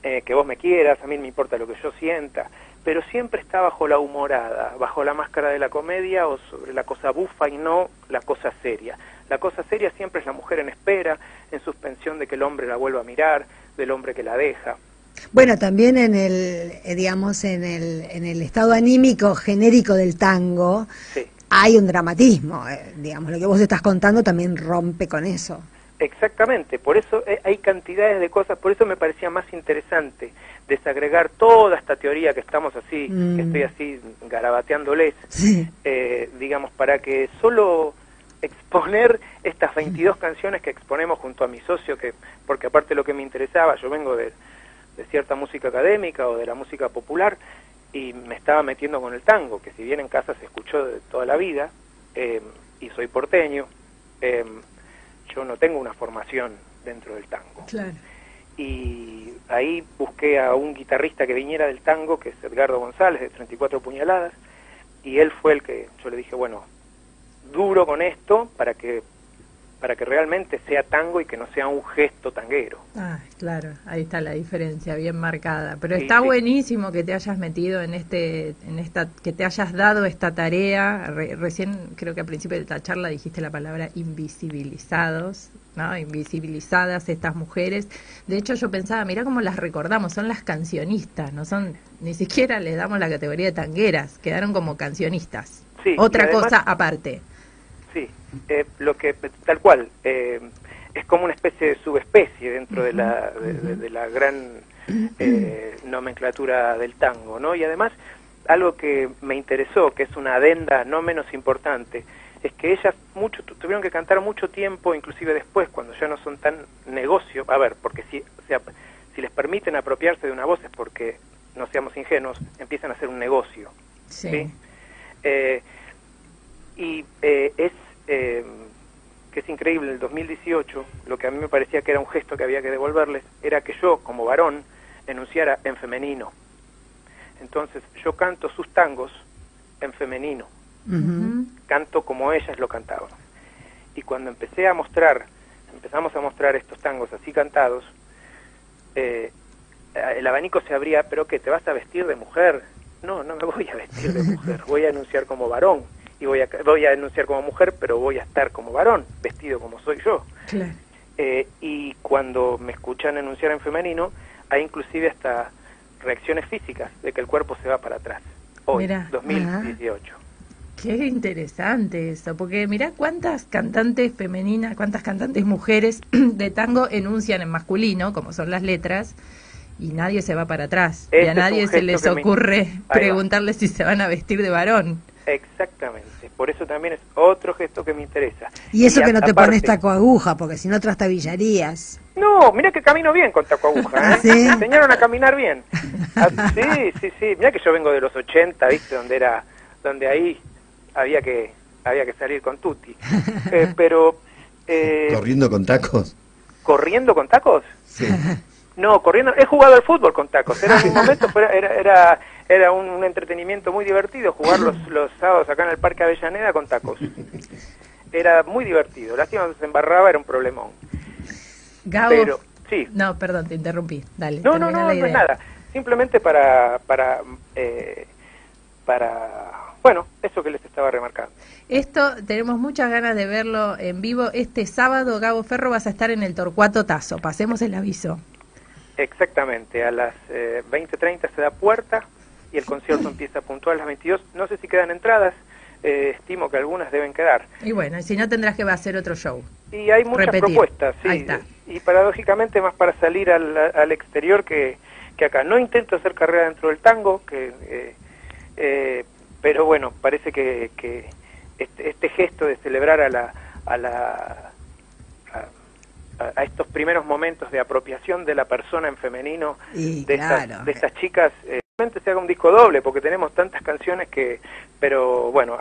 que vos me quieras, a mí no me importa lo que yo sienta, pero siempre está bajo la humorada, bajo la máscara de la comedia o sobre la cosa bufa y no la cosa seria. La cosa seria siempre es la mujer en espera, en suspensión de que el hombre la vuelva a mirar, del hombre que la deja. Bueno, también en el, digamos, en el estado anímico genérico del tango, hay un dramatismo, digamos, lo que vos estás contando también rompe con eso. Exactamente, por eso hay cantidades de cosas, por eso me parecía más interesante desagregar toda esta teoría que estamos así, que estoy así garabateándoles, digamos, para que solo exponer estas 22 canciones que exponemos junto a mi socio, porque aparte lo que me interesaba, yo vengo de cierta música académica o de la música popular, y me estaba metiendo con el tango, que si bien en casa se escuchó de toda la vida, y soy porteño, yo no tengo una formación dentro del tango. Claro. Y ahí busqué a un guitarrista que viniera del tango, que es Edgardo González, de 34 Puñaladas, y él fue el que, yo le dije, bueno, duro con esto para que realmente sea tango y que no sea un gesto tanguero. Ah, claro, ahí está la diferencia, bien marcada. Pero Sí, está sí. buenísimo que te hayas metido en esta, que te hayas dado esta tarea. Recién, creo que al principio de esta charla dijiste la palabra invisibilizados, ¿no? Invisibilizadas estas mujeres. De hecho, yo pensaba, mirá cómo las recordamos, son las cancionistas, no son, ni siquiera les damos la categoría de tangueras, quedaron como cancionistas. Sí, Otra y además- cosa aparte. Sí, lo que tal cual es como una especie de subespecie dentro de la gran nomenclatura del tango, ¿no? Y además algo que me interesó, que es una adenda no menos importante, es que ellas tuvieron que cantar mucho tiempo, inclusive después, cuando ya no son tan negocio, a ver, porque si les permiten apropiarse de una voz es porque, no seamos ingenuos, empiezan a hacer un negocio. Sí. Que es increíble, en el 2018, lo que a mí me parecía que era un gesto que había que devolverles, era que yo, como varón, enunciara en femenino. Entonces, yo canto sus tangos en femenino. Canto como ellas lo cantaban. Y cuando empezamos a mostrar estos tangos así cantados, el abanico se abría, ¿pero qué? ¿Te vas a vestir de mujer? No, no me voy a vestir de mujer, voy a enunciar como varón. Y voy a enunciar como mujer, pero voy a estar como varón, vestido como soy yo. Claro. Y cuando me escuchan enunciar en femenino, hay inclusive hasta reacciones físicas de que el cuerpo se va para atrás. Hoy, Mirá. 2018. Qué interesante eso, porque mirá cuántas cantantes femeninas, cuántas cantantes mujeres de tango enuncian en masculino, como son las letras, y nadie se va para atrás. Y a es nadie un se gesto les que me- ocurre Ahí va. preguntarle si se van a vestir de varón. Exactamente. Por eso también es otro gesto que me interesa. Y eso que no te aparte- pones taco aguja, porque si no trastabillarías. No, mira que camino bien con taco aguja, ¿eh? ¿Sí? Me enseñaron a caminar bien. Sí. Mira que yo vengo de los 80, ¿viste? Donde ahí había que salir con tutti. Pero ¿Corriendo con tacos? ¿corriendo con tacos? Sí. No, corriendo. He jugado al fútbol con tacos. Era en mi momento, era un entretenimiento muy divertido jugar los sábados acá en el Parque Avellaneda con tacos. Era muy divertido. Lástima que se embarraba, era un problemón. Gabo, Pero, sí. no, perdón, te interrumpí. Dale, No, termina la no es idea. nada. Simplemente para bueno, eso que les estaba remarcando. Esto tenemos muchas ganas de verlo en vivo. Este sábado, Gabo Ferro, vas a estar en el Torcuato Tazo. Pasemos el aviso. Exactamente, a las 20:30 se da puerta y el concierto empieza puntual a las 22. No sé si quedan entradas, estimo que algunas deben quedar. Y bueno, si no tendrás que hacer otro show. Y hay muchas Repetir. propuestas, sí. Ahí está. Y paradójicamente más para salir al exterior que acá. No intento hacer carrera dentro del tango, pero bueno, parece que este gesto de celebrar a estos primeros momentos de apropiación de la persona en femenino Y de claro. estas chicas, realmente se haga un disco doble porque tenemos tantas canciones pero bueno,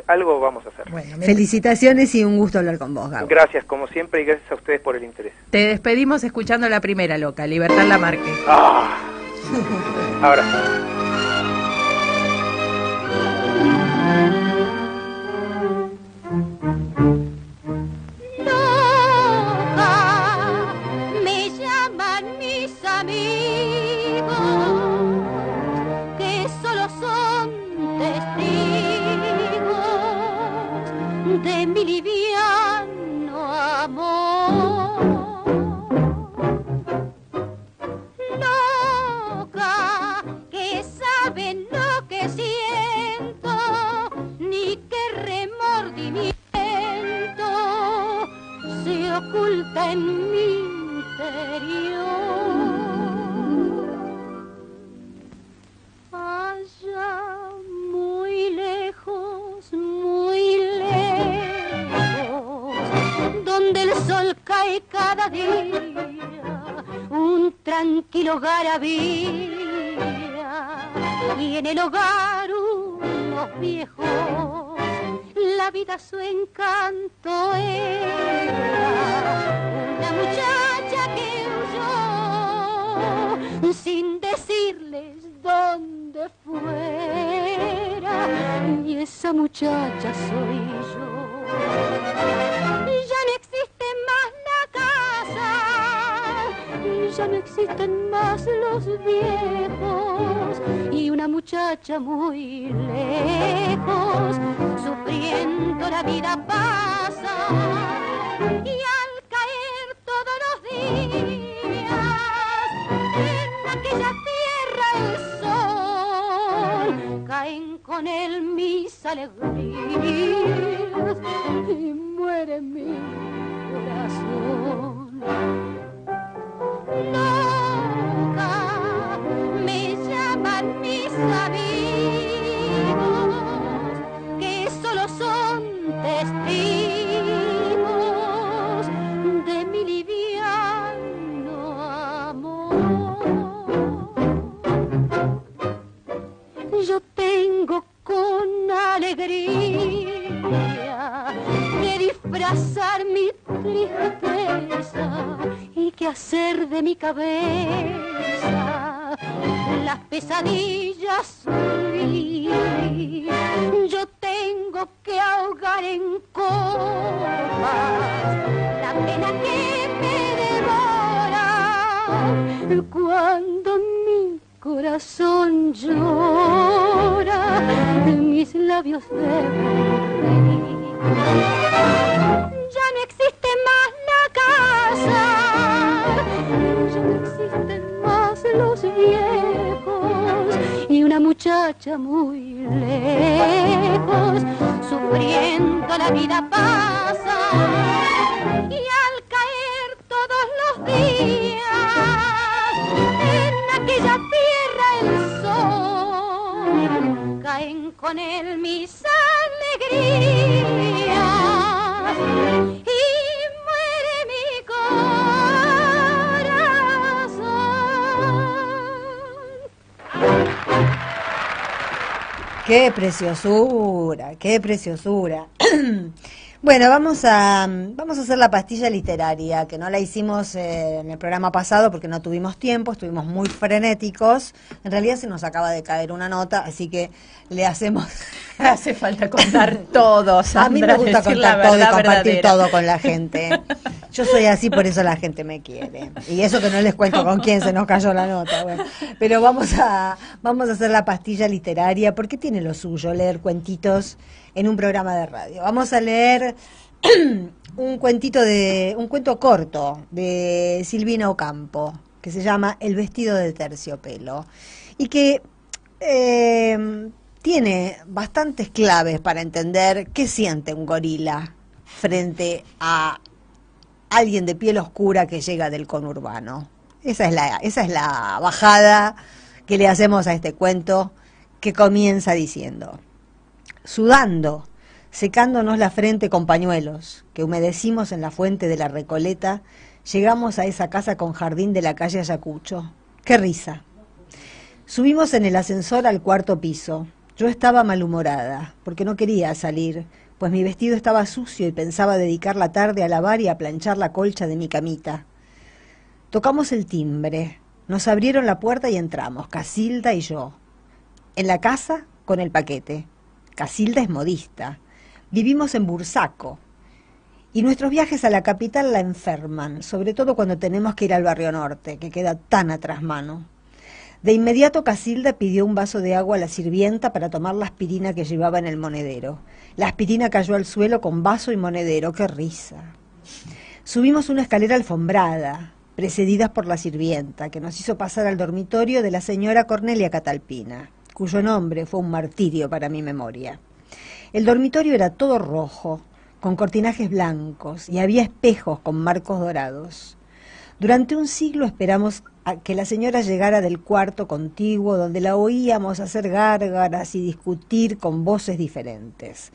algo vamos a hacer. Bueno, mira, Felicitaciones y un gusto hablar con vos, Gabo. Gracias como siempre y gracias a ustedes por el interés. te despedimos escuchando la primera, loca, Libertad Lamarque. Ahora Me llaman mis amigos, que solo son testigos de mi liviano amor. Loca, que saben lo que siento, ni qué remordimiento se oculta en mi interior. Allá muy lejos, donde el sol cae cada día, un tranquilo garabía y en el hogar unos viejos. La vida su encanto era una muchacha que huyó sin decirles dónde fuera, y esa muchacha soy yo. Ya no existe más la casa, ya no existen más los viejos, y una muchacha muy lejos sufriendo la vida pasa, y al caer todos los días en aquella tierra el sol, caen con él mis alegrías y muere mi corazón. Loca me llaman mis amigos, que solo son testigos de mi liviano amor. Yo tengo con alegría que disfrazar mi tristeza y que hacer de mi cabeza las pesadillas huir. Yo tengo que ahogar en copas la pena que me devora cuando mi corazón llora, mis labios deben reír. Ya no existe más la casa, ya no existen más los viejos, y una muchacha muy lejos sufriendo la vida pasa, y al caer todos los días en aquella tierra el sol, caen con él mis alegrías y muere mi corazón. ¡Qué preciosura! ¡Qué preciosura! Bueno, vamos a hacer la pastilla literaria, que no la hicimos en el programa pasado porque no tuvimos tiempo, estuvimos muy frenéticos. En realidad se nos acaba de caer una nota, así que le hacemos... Hace falta contar todo, Sandra. A mí me gusta contar todo y compartir todo con la gente. Yo soy así, por eso la gente me quiere. Y eso que no les cuento con quién se nos cayó la nota. Bueno, pero vamos a hacer la pastilla literaria, porque tiene lo suyo leer cuentitos en un programa de radio. Vamos a leer un cuento corto de Silvina Ocampo, que se llama El vestido de terciopelo, y que tiene bastantes claves para entender qué siente un gorila frente a alguien de piel oscura que llega del conurbano. Esa es la bajada que le hacemos a este cuento, que comienza diciendo: sudando, secándonos la frente con pañuelos que humedecimos en la fuente de la Recoleta, llegamos a esa casa con jardín de la calle Ayacucho. ¡Qué risa! Subimos en el ascensor al cuarto piso. Yo estaba malhumorada, porque no quería salir, pues mi vestido estaba sucio y pensaba dedicar la tarde a lavar y a planchar la colcha de mi camita. Tocamos el timbre, nos abrieron la puerta y entramos, Casilda y yo. En la casa, con el paquete. Casilda es modista. Vivimos en Bursaco. Y nuestros viajes a la capital la enferman, sobre todo cuando tenemos que ir al barrio norte, que queda tan a trasmano. De inmediato Casilda pidió un vaso de agua a la sirvienta para tomar la aspirina que llevaba en el monedero. La aspirina cayó al suelo con vaso y monedero. ¡Qué risa! Subimos una escalera alfombrada, precedidas por la sirvienta, que nos hizo pasar al dormitorio de la señora Cornelia Catalpina, cuyo nombre fue un martirio para mi memoria. El dormitorio era todo rojo, con cortinajes blancos, y había espejos con marcos dorados. Durante un siglo esperamos a que la señora llegara del cuarto contiguo, donde la oíamos hacer gárgaras y discutir con voces diferentes.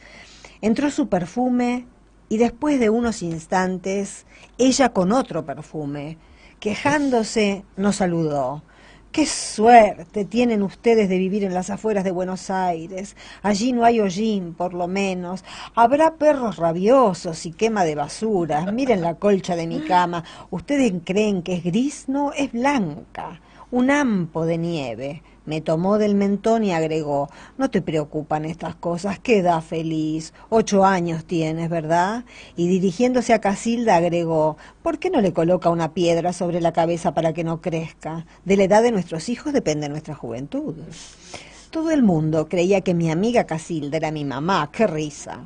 Entró su perfume y después de unos instantes, ella con otro perfume, quejándose, nos saludó. ¡Qué suerte tienen ustedes de vivir en las afueras de Buenos Aires! Allí no hay hollín, por lo menos. Habrá perros rabiosos y quema de basuras. Miren la colcha de mi cama. ¿Ustedes creen que es gris? No, es blanca. Un ampo de nieve. Me tomó del mentón y agregó: no te preocupan estas cosas, queda feliz. 8 años tienes, ¿verdad? Y dirigiéndose a Casilda agregó: ¿por qué no le coloca una piedra sobre la cabeza para que no crezca? De la edad de nuestros hijos depende nuestra juventud. Todo el mundo creía que mi amiga Casilda era mi mamá. ¡Qué risa!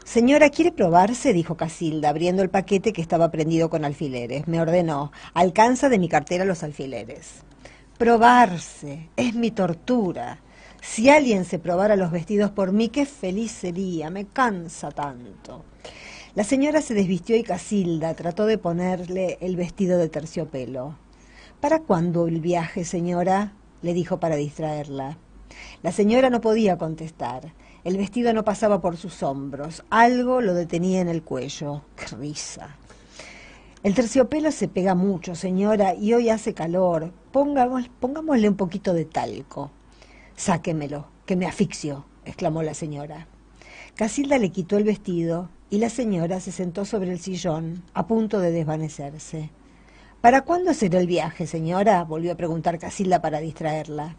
Señora, ¿quiere probarse?, dijo Casilda, abriendo el paquete que estaba prendido con alfileres. Me ordenó: alcanza de mi cartera los alfileres. Probarse es mi tortura. Si alguien se probara los vestidos por mí, qué feliz sería. Me cansa tanto. La señora se desvistió y Casilda trató de ponerle el vestido de terciopelo. ¿Para cuándo el viaje, señora?, le dijo para distraerla. La señora no podía contestar. El vestido no pasaba por sus hombros. Algo lo detenía en el cuello. ¡Qué risa! El terciopelo se pega mucho, señora, y hoy hace calor. Pongámosle un poquito de talco. Sáquemelo, que me asfixio, exclamó la señora. Casilda le quitó el vestido y la señora se sentó sobre el sillón, a punto de desvanecerse. ¿Para cuándo será el viaje, señora?, volvió a preguntar Casilda para distraerla.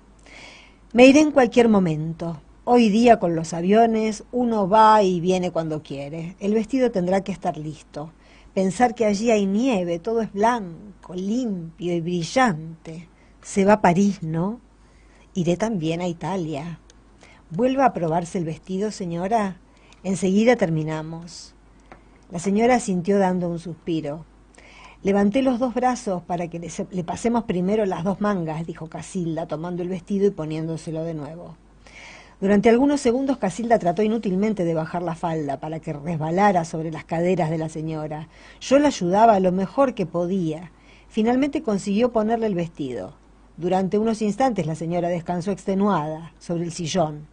Me iré en cualquier momento. Hoy día con los aviones uno va y viene cuando quiere. El vestido tendrá que estar listo. Pensar que allí hay nieve, todo es blanco, limpio y brillante. Se va a París, ¿no? Iré también a Italia. ¿Vuelva a probarse el vestido, señora? Enseguida terminamos. La señora asintió dando un suspiro. Levanté los 2 brazos para que le pasemos primero las 2 mangas, dijo Casilda, tomando el vestido y poniéndoselo de nuevo. Durante algunos segundos Casilda trató inútilmente de bajar la falda para que resbalara sobre las caderas de la señora. Yo la ayudaba lo mejor que podía. Finalmente consiguió ponerle el vestido. Durante unos instantes la señora descansó extenuada sobre el sillón.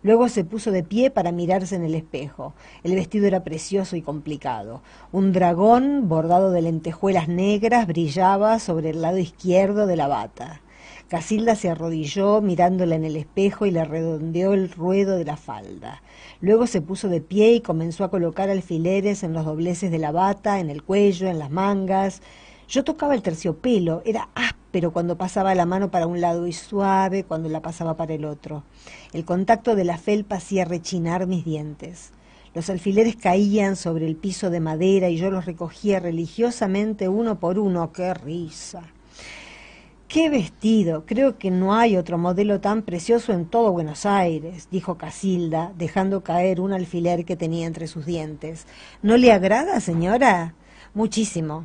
Luego se puso de pie para mirarse en el espejo. El vestido era precioso y complicado. Un dragón bordado de lentejuelas negras brillaba sobre el lado izquierdo de la bata. Casilda se arrodilló mirándola en el espejo y le redondeó el ruedo de la falda. Luego se puso de pie y comenzó a colocar alfileres en los dobleces de la bata, en el cuello, en las mangas. Yo tocaba el terciopelo, era áspero cuando pasaba la mano para un lado y suave cuando la pasaba para el otro. El contacto de la felpa hacía rechinar mis dientes. Los alfileres caían sobre el piso de madera y yo los recogía religiosamente uno por uno. ¡Qué risa! ¡Qué vestido! Creo que no hay otro modelo tan precioso en todo Buenos Aires, dijo Casilda, dejando caer un alfiler que tenía entre sus dientes. ¿No le agrada, señora? Muchísimo.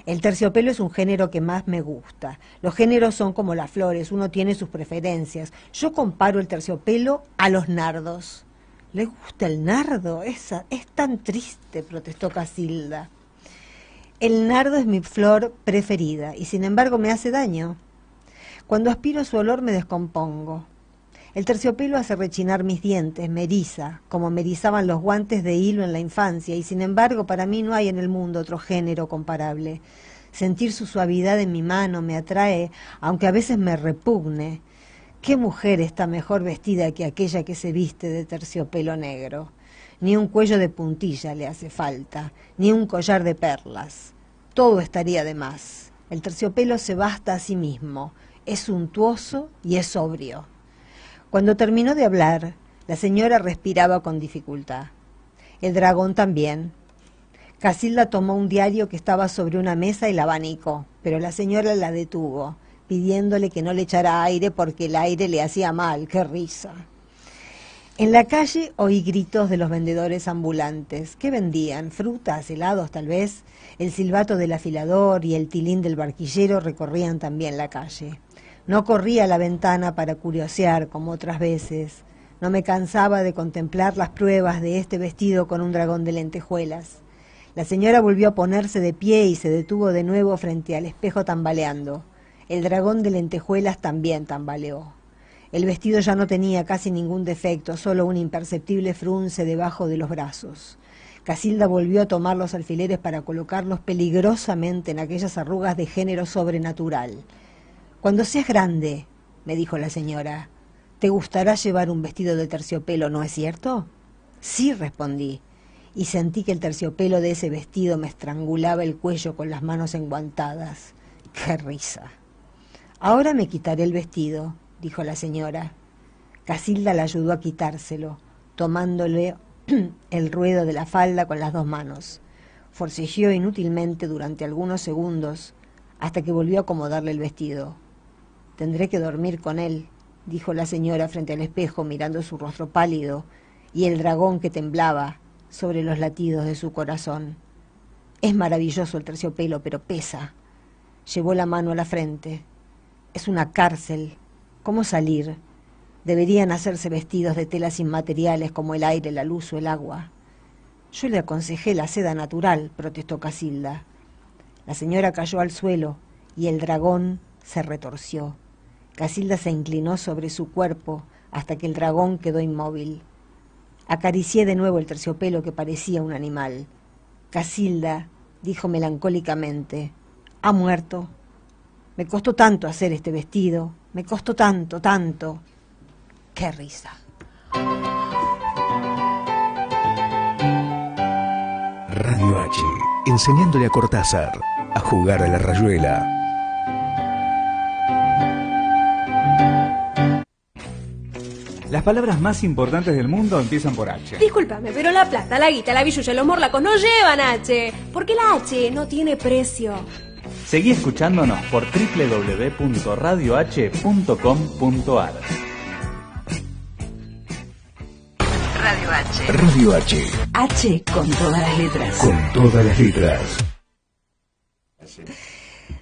El terciopelo es un género que más me gusta. Los géneros son como las flores, uno tiene sus preferencias. Yo comparo el terciopelo a los nardos. ¿Le gusta el nardo? Es tan triste, protestó Casilda. El nardo es mi flor preferida y sin embargo me hace daño. Cuando aspiro su olor me descompongo. El terciopelo hace rechinar mis dientes, me eriza, como me erizaban los guantes de hilo en la infancia, y sin embargo para mí no hay en el mundo otro género comparable. Sentir su suavidad en mi mano me atrae, aunque a veces me repugne. ¿Qué mujer está mejor vestida que aquella que se viste de terciopelo negro? Ni un cuello de puntilla le hace falta, ni un collar de perlas. Todo estaría de más. El terciopelo se basta a sí mismo. Es suntuoso y es sobrio. Cuando terminó de hablar, la señora respiraba con dificultad. El dragón también. Casilda tomó un diario que estaba sobre una mesa y la abanicó, pero la señora la detuvo, pidiéndole que no le echara aire porque el aire le hacía mal. ¡Qué risa! En la calle oí gritos de los vendedores ambulantes. ¿Qué vendían? ¿Frutas, helados tal vez? El silbato del afilador y el tilín del barquillero recorrían también la calle. No corrí a la ventana para curiosear como otras veces. No me cansaba de contemplar las pruebas de este vestido con un dragón de lentejuelas. La señora volvió a ponerse de pie y se detuvo de nuevo frente al espejo tambaleando. El dragón de lentejuelas también tambaleó. El vestido ya no tenía casi ningún defecto, solo un imperceptible frunce debajo de los brazos. Casilda volvió a tomar los alfileres para colocarlos peligrosamente en aquellas arrugas de género sobrenatural. Cuando seas grande, me dijo la señora, te gustará llevar un vestido de terciopelo, ¿no es cierto? Sí, respondí, y sentí que el terciopelo de ese vestido me estrangulaba el cuello con las manos enguantadas. ¡Qué risa! Ahora me quitaré el vestido, dijo la señora. Casilda la ayudó a quitárselo, tomándole el ruedo de la falda con las dos manos. Forcejeó inútilmente durante algunos segundos, hasta que volvió a acomodarle el vestido. Tendré que dormir con él, dijo la señora frente al espejo mirando su rostro pálido y el dragón que temblaba sobre los latidos de su corazón. Es maravilloso el terciopelo, pero pesa. Llevó la mano a la frente. Es una cárcel. ¿Cómo salir? Deberían hacerse vestidos de telas inmateriales como el aire, la luz o el agua. Yo le aconsejé la seda natural, protestó Casilda. La señora cayó al suelo y el dragón se retorció. Casilda se inclinó sobre su cuerpo hasta que el dragón quedó inmóvil. Acaricié de nuevo el terciopelo que parecía un animal. Casilda dijo melancólicamente, ha muerto. Me costó tanto hacer este vestido, me costó tanto, tanto. ¡Qué risa! Radio H, enseñándole a Cortázar a jugar a la rayuela. Las palabras más importantes del mundo empiezan por H. Discúlpame, pero la plata, la guita, la billulla y los morlacos no llevan H, porque la H no tiene precio. Seguí escuchándonos por www.radioh.com.ar. Radio H. Radio H. H con todas las letras. Con todas las letras.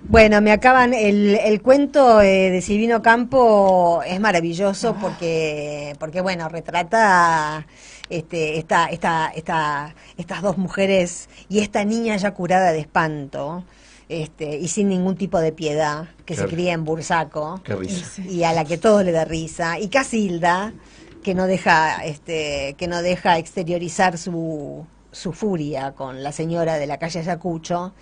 Bueno, me acaban, el cuento de Silvino Campo es maravilloso porque bueno, retrata estas dos mujeres y esta niña ya curada de espanto, y sin ningún tipo de piedad, que se cría en Bursaco, y a la que todo le da risa, y Casilda, que no deja exteriorizar su furia con la señora de la calle Ayacucho,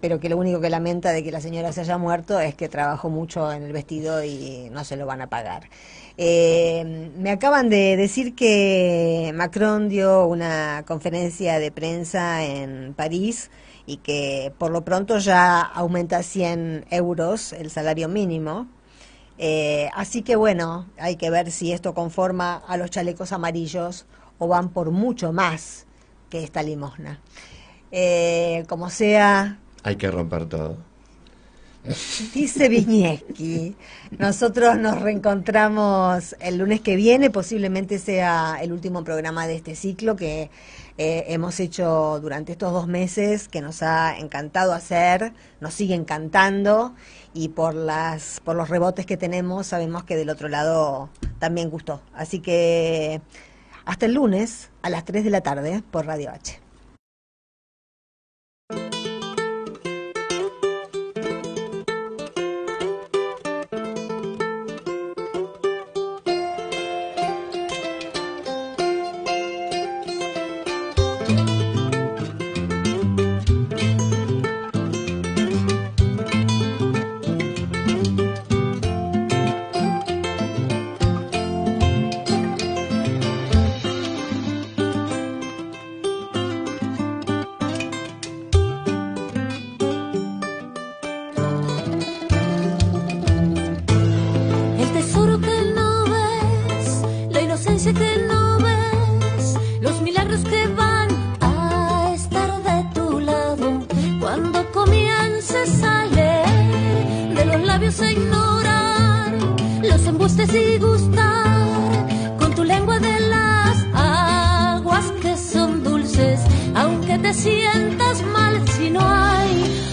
pero que lo único que lamenta de que la señora se haya muerto es que trabajó mucho en el vestido y no se lo van a pagar. Me acaban de decir que Macron dio una conferencia de prensa en París y que por lo pronto ya aumenta 100 euros el salario mínimo. Así que bueno, hay que ver si esto conforma a los chalecos amarillos o van por mucho más que esta limosna. Como sea, hay que romper todo. Dice Viñeski. Nosotros nos reencontramos el lunes que viene, posiblemente sea el último programa de este ciclo que hemos hecho durante estos 2 meses, que nos ha encantado hacer, nos sigue encantando, y por los rebotes que tenemos sabemos que del otro lado también gustó. Así que hasta el lunes a las 3 de la tarde por Radio H. Que no ves los milagros que van a estar de tu lado cuando comiences a leer de los labios a ignorar los embustes y gustar con tu lengua de las aguas que son dulces, aunque te sientas mal si no hay